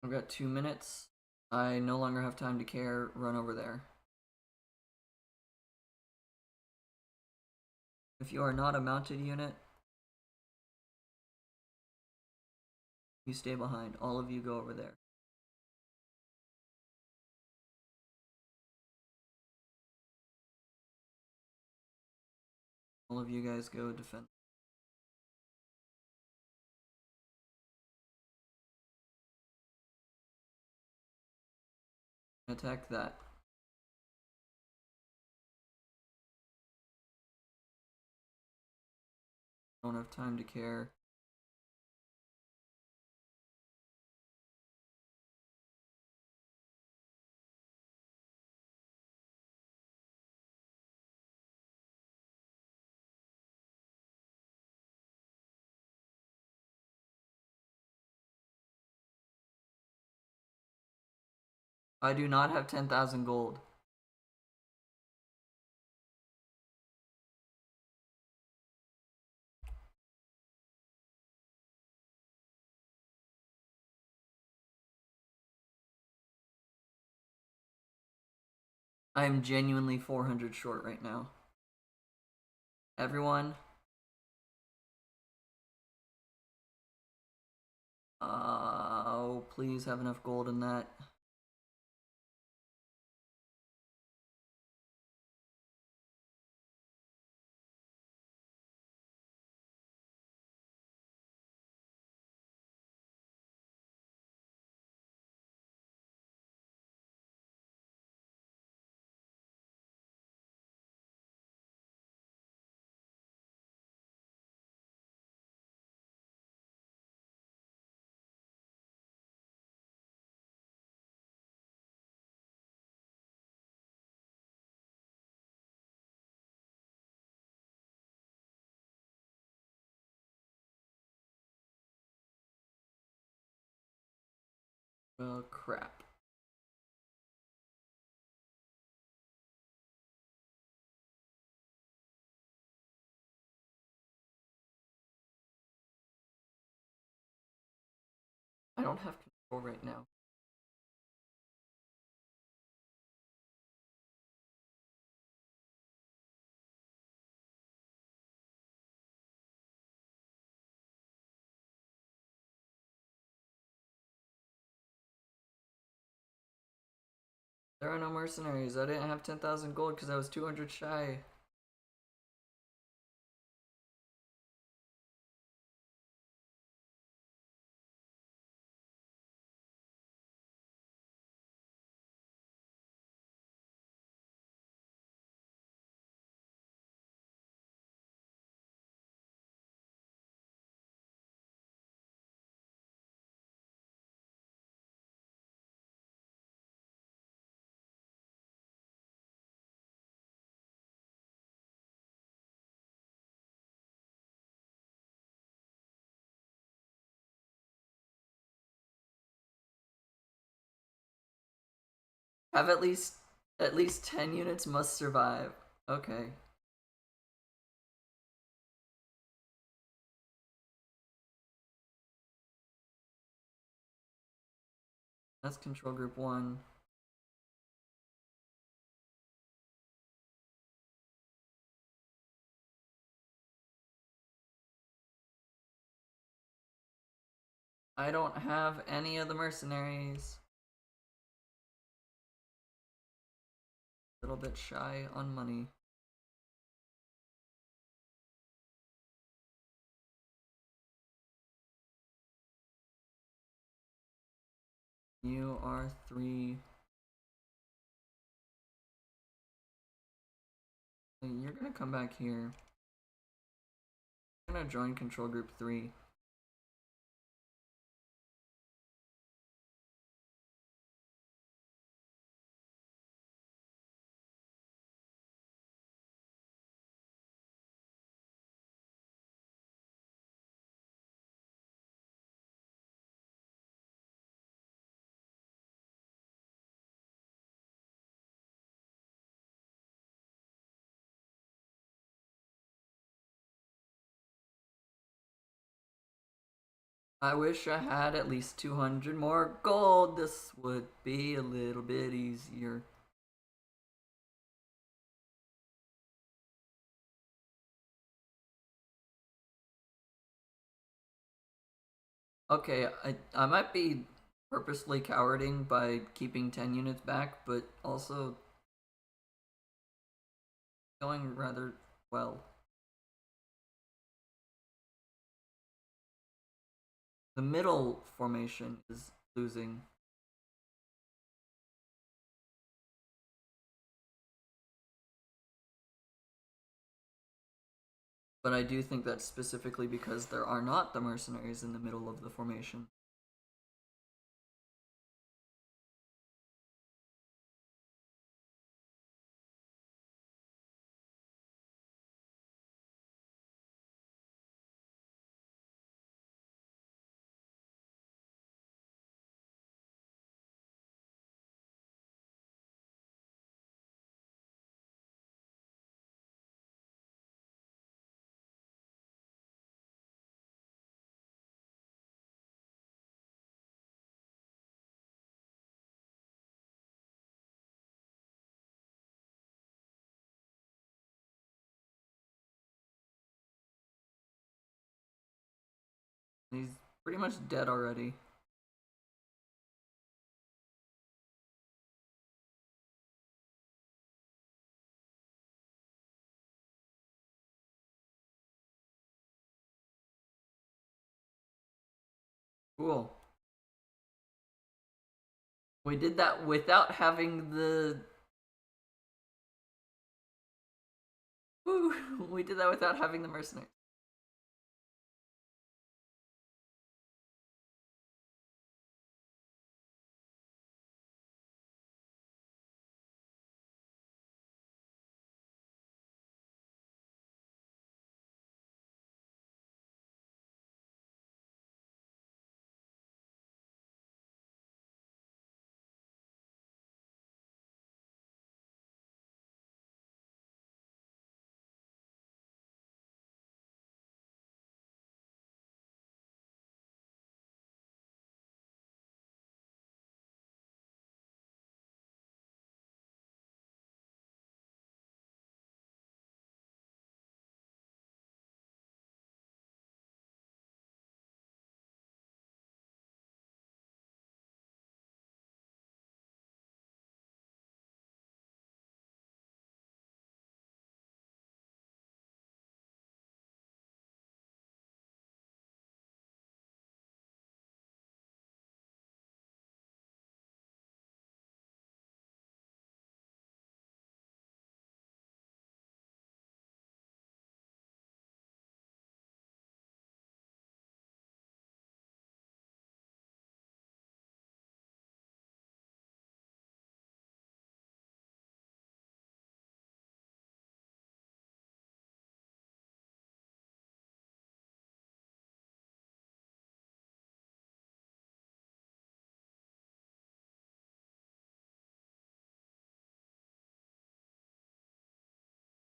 I've got 2 minutes. I no longer have time to care. Run over there. If you are not a mounted unit, you stay behind. All of you go over there. All of you guys go defend. Attack that. Don't have time to care. I do not have 10,000 gold. I am genuinely 400 short right now. Everyone. Oh, please have enough gold in that. Well, crap. I don't have control right now. There are no mercenaries. I didn't have 10,000 gold because I was 200 shy. Have at least 10 units must survive. Okay. That's control group 1. I don't have any of the mercenaries. A little bit shy on money. You are 3. You're gonna come back here. I'm gonna join control group 3. I wish I had at least 200 more gold. This would be a little bit easier. Okay, I might be purposely cowarding by keeping 10 units back, but also going rather well. The middle formation is losing. But I do think that's specifically because there are not the mercenaries in the middle of the formation. He's pretty much dead already. Cool. We did that without having the... Woo! We did that without having the mercenaries.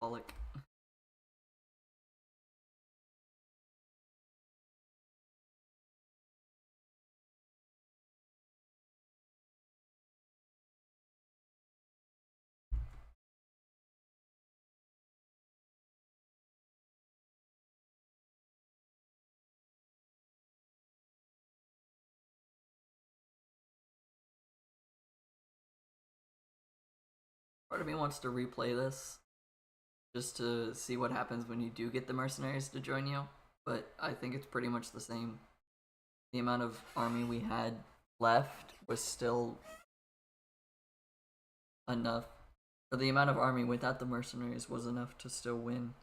Pollock. Part of me wants to replay this just to see what happens when you do get the mercenaries to join you, but I think it's pretty much the same. The amount of army we had left was still enough, or the amount of army without the mercenaries was enough to still win.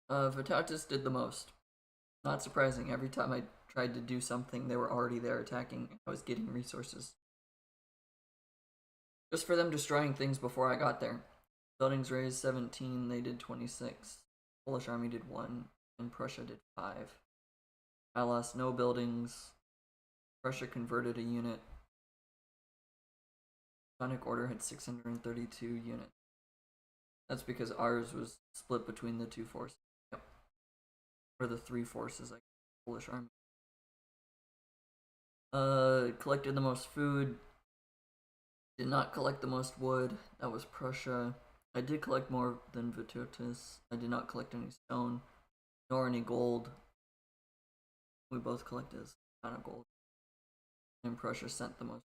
Vytautus did the most. Not surprising, every time I tried to do something, they were already there attacking. I was getting resources. Just for them destroying things before I got there. Buildings raised 17, they did 26. Polish army did 1, and Prussia did 5. I lost no buildings. Prussia converted a unit. Sonic Order had 632 units. That's because ours was split between the 2 forces. Yep. Or the 3 forces, like Polish army. Collected the most food. Did not collect the most wood. That was Prussia. I did collect more than Vytautus. I did not collect any stone, nor any gold. We both collected a ton of gold. And Prussia sent the most.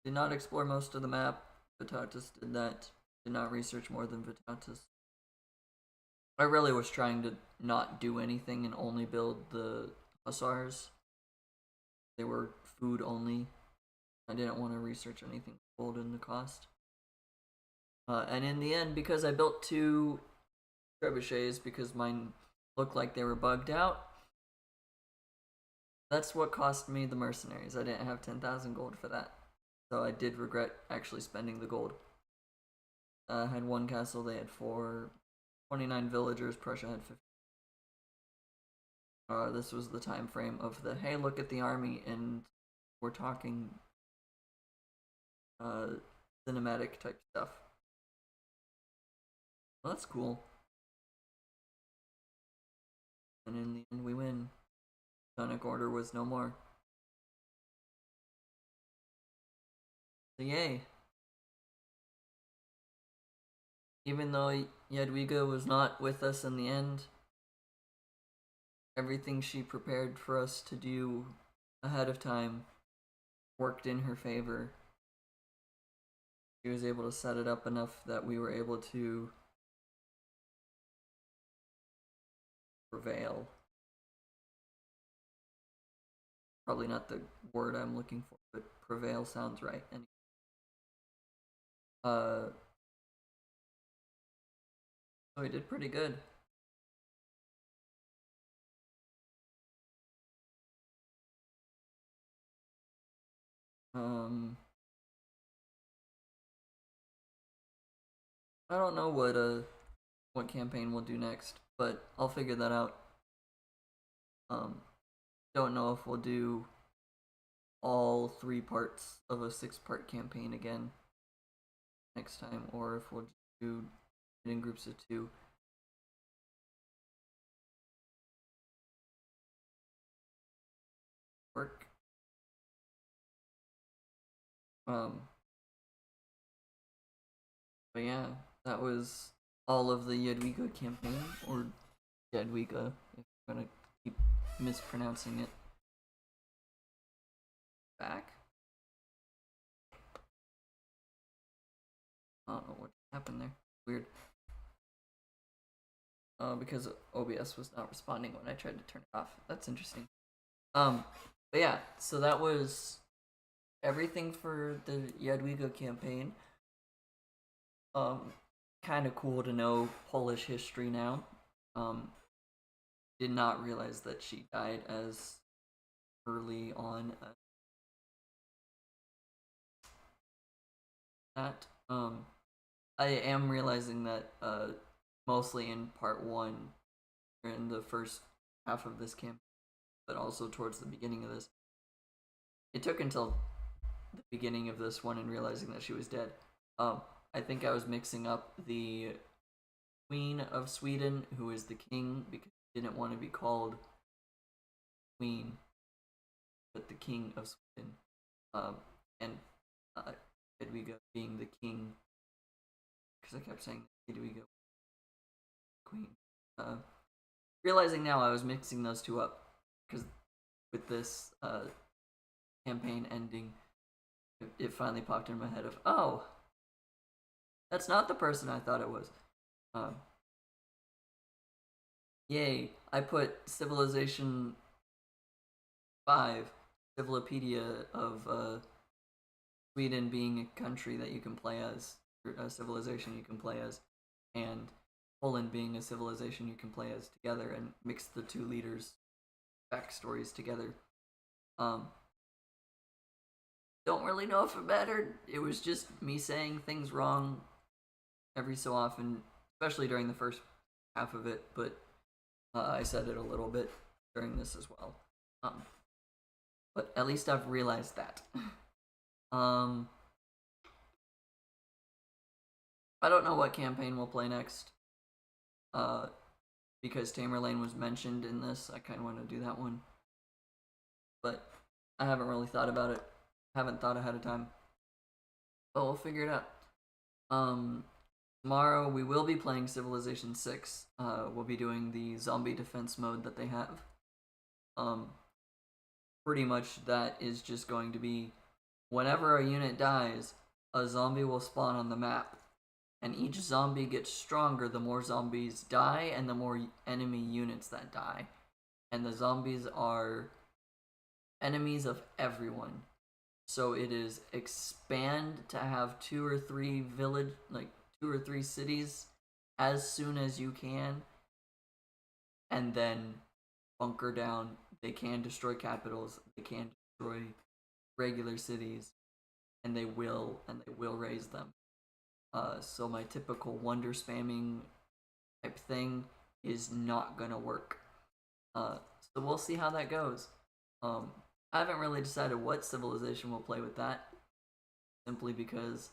Did not explore most of the map. Vytautus did that. Did not research more than Vytautus. I really was trying to not do anything and only build the hussars. They were food only. I didn't want to research anything gold in the cost. And in the end, because I built 2 trebuchets because mine looked like they were bugged out, that's what cost me the mercenaries. I didn't have 10,000 gold for that. So I did regret actually spending the gold. I had 1 castle, they had 4. 29 villagers, Prussia had 50. This was the time frame of the, hey, look at the army, and we're talking cinematic type stuff. Well, that's cool. And in the end, we win. Sonic Order was no more. So yay. Even though Jadwiga was not with us in the end, everything she prepared for us to do ahead of time worked in her favor. She was able to set it up enough that we were able to prevail. Probably not the word I'm looking for, but prevail sounds right. So we did pretty good. I don't know what campaign we'll do next, but I'll figure that out. Don't know if we'll do all 3 parts of a 6-part campaign again next time, or if we'll do it in groups of 2. Work. But yeah, that was all of the Jadwiga campaign, or Jadwiga, if I'm gonna keep mispronouncing it. Back. I don't know what happened there. Weird. Because OBS was not responding when I tried to turn it off. That's interesting. But yeah, so that was everything for the Jadwiga campaign. Kind of cool to know Polish history now. Did not realize that she died as early on as that. I am realizing that mostly in part 1, or in the first half of this campaign, but also towards the beginning of this, it took until the beginning of this one and realizing that she was dead. I think I was mixing up the Queen of Sweden, who is the king, because she didn't want to be called Queen, but the King of Sweden. And Jadwiga being the king, because I kept saying Jadwiga Queen. Realizing now I was mixing those two up, because with this campaign ending, it finally popped in my head of, oh, that's not the person I thought it was. Yay, I put Civilization 5, Civilopedia of Sweden being a country that you can play as, or a civilization you can play as, and Poland being a civilization you can play as together, and mix the two leaders' backstories together. Don't really know if it mattered. It was just me saying things wrong every so often, especially during the first half of it, but I said it a little bit during this as well. But at least I've realized that. I don't know what campaign we'll play next. Because Tamerlane was mentioned in this, I kind of want to do that one. But I haven't really thought about it. Haven't thought ahead of time. But we'll figure it out. Tomorrow we will be playing Civilization 6. We'll be doing the zombie defense mode that they have. Pretty much that is just going to be, whenever a unit dies, a zombie will spawn on the map. And each zombie gets stronger the more zombies die and the more enemy units that die. And the zombies are enemies of everyone. So it is expand to have 2 or 3 2 or 3 cities as soon as you can, and then bunker down. They can destroy capitals, they can destroy regular cities, and they will raise them. So my typical wonder spamming type thing is not gonna work. So we'll see how that goes. I haven't really decided what civilization we'll play with that, simply because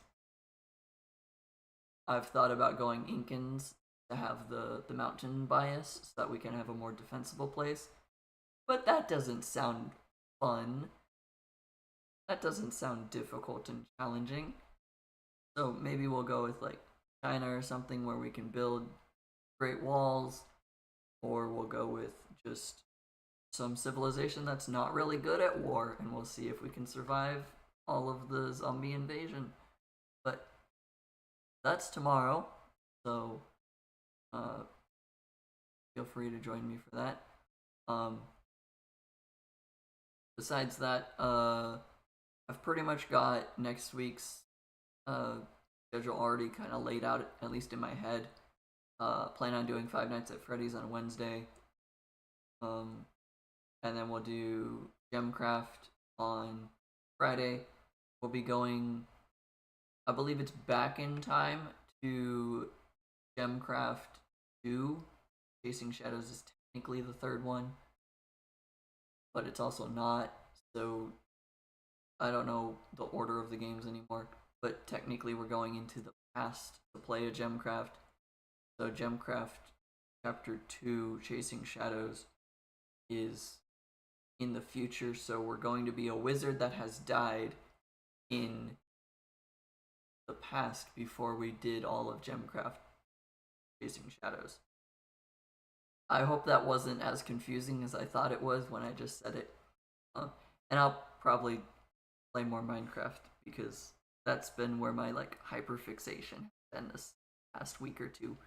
I've thought about going Incans to have the mountain bias so that we can have a more defensible place. But that doesn't sound fun. That doesn't sound difficult and challenging. So maybe we'll go with like China or something where we can build great walls, or we'll go with just some civilization that's not really good at war, and we'll see if we can survive all of the zombie invasion. But that's tomorrow, so feel free to join me for that. Besides that, I've pretty much got next week's schedule already kind of laid out, at least in my head. Plan on doing Five Nights at Freddy's on Wednesday. And then we'll do Gemcraft on Friday. We'll be going, I believe it's back in time to Gemcraft 2. Chasing Shadows is technically the third one, but it's also not, so I don't know the order of the games anymore, but technically we're going into the past to play a Gemcraft. So Gemcraft Chapter 2, Chasing Shadows, is in the future, so we're going to be a wizard that has died in the past before we did all of Gemcraft Chasing Shadows. I hope that wasn't as confusing as I thought it was when I just said it. And I'll probably play more Minecraft, because that's been where my hyperfixation has been this past week or two.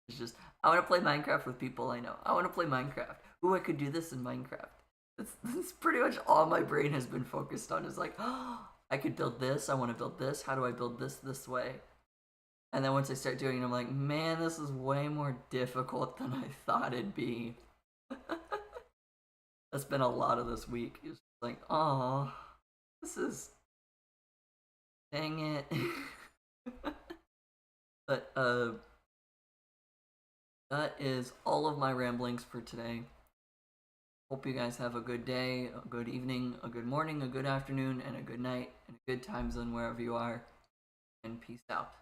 It's just, I want to play Minecraft with people I know. I want to play Minecraft. Ooh, I could do this in Minecraft. That's pretty much all my brain has been focused on, is like, oh, I could build this, I want to build this, how do I build this way? And then once I start doing it, I'm like, man, this is way more difficult than I thought it'd be. That's been a lot of this week. It's like, oh, this is, dang it. But, that is all of my ramblings for today. Hope you guys have a good day, a good evening, a good morning, a good afternoon, and a good night, and a good time zone wherever you are. And peace out.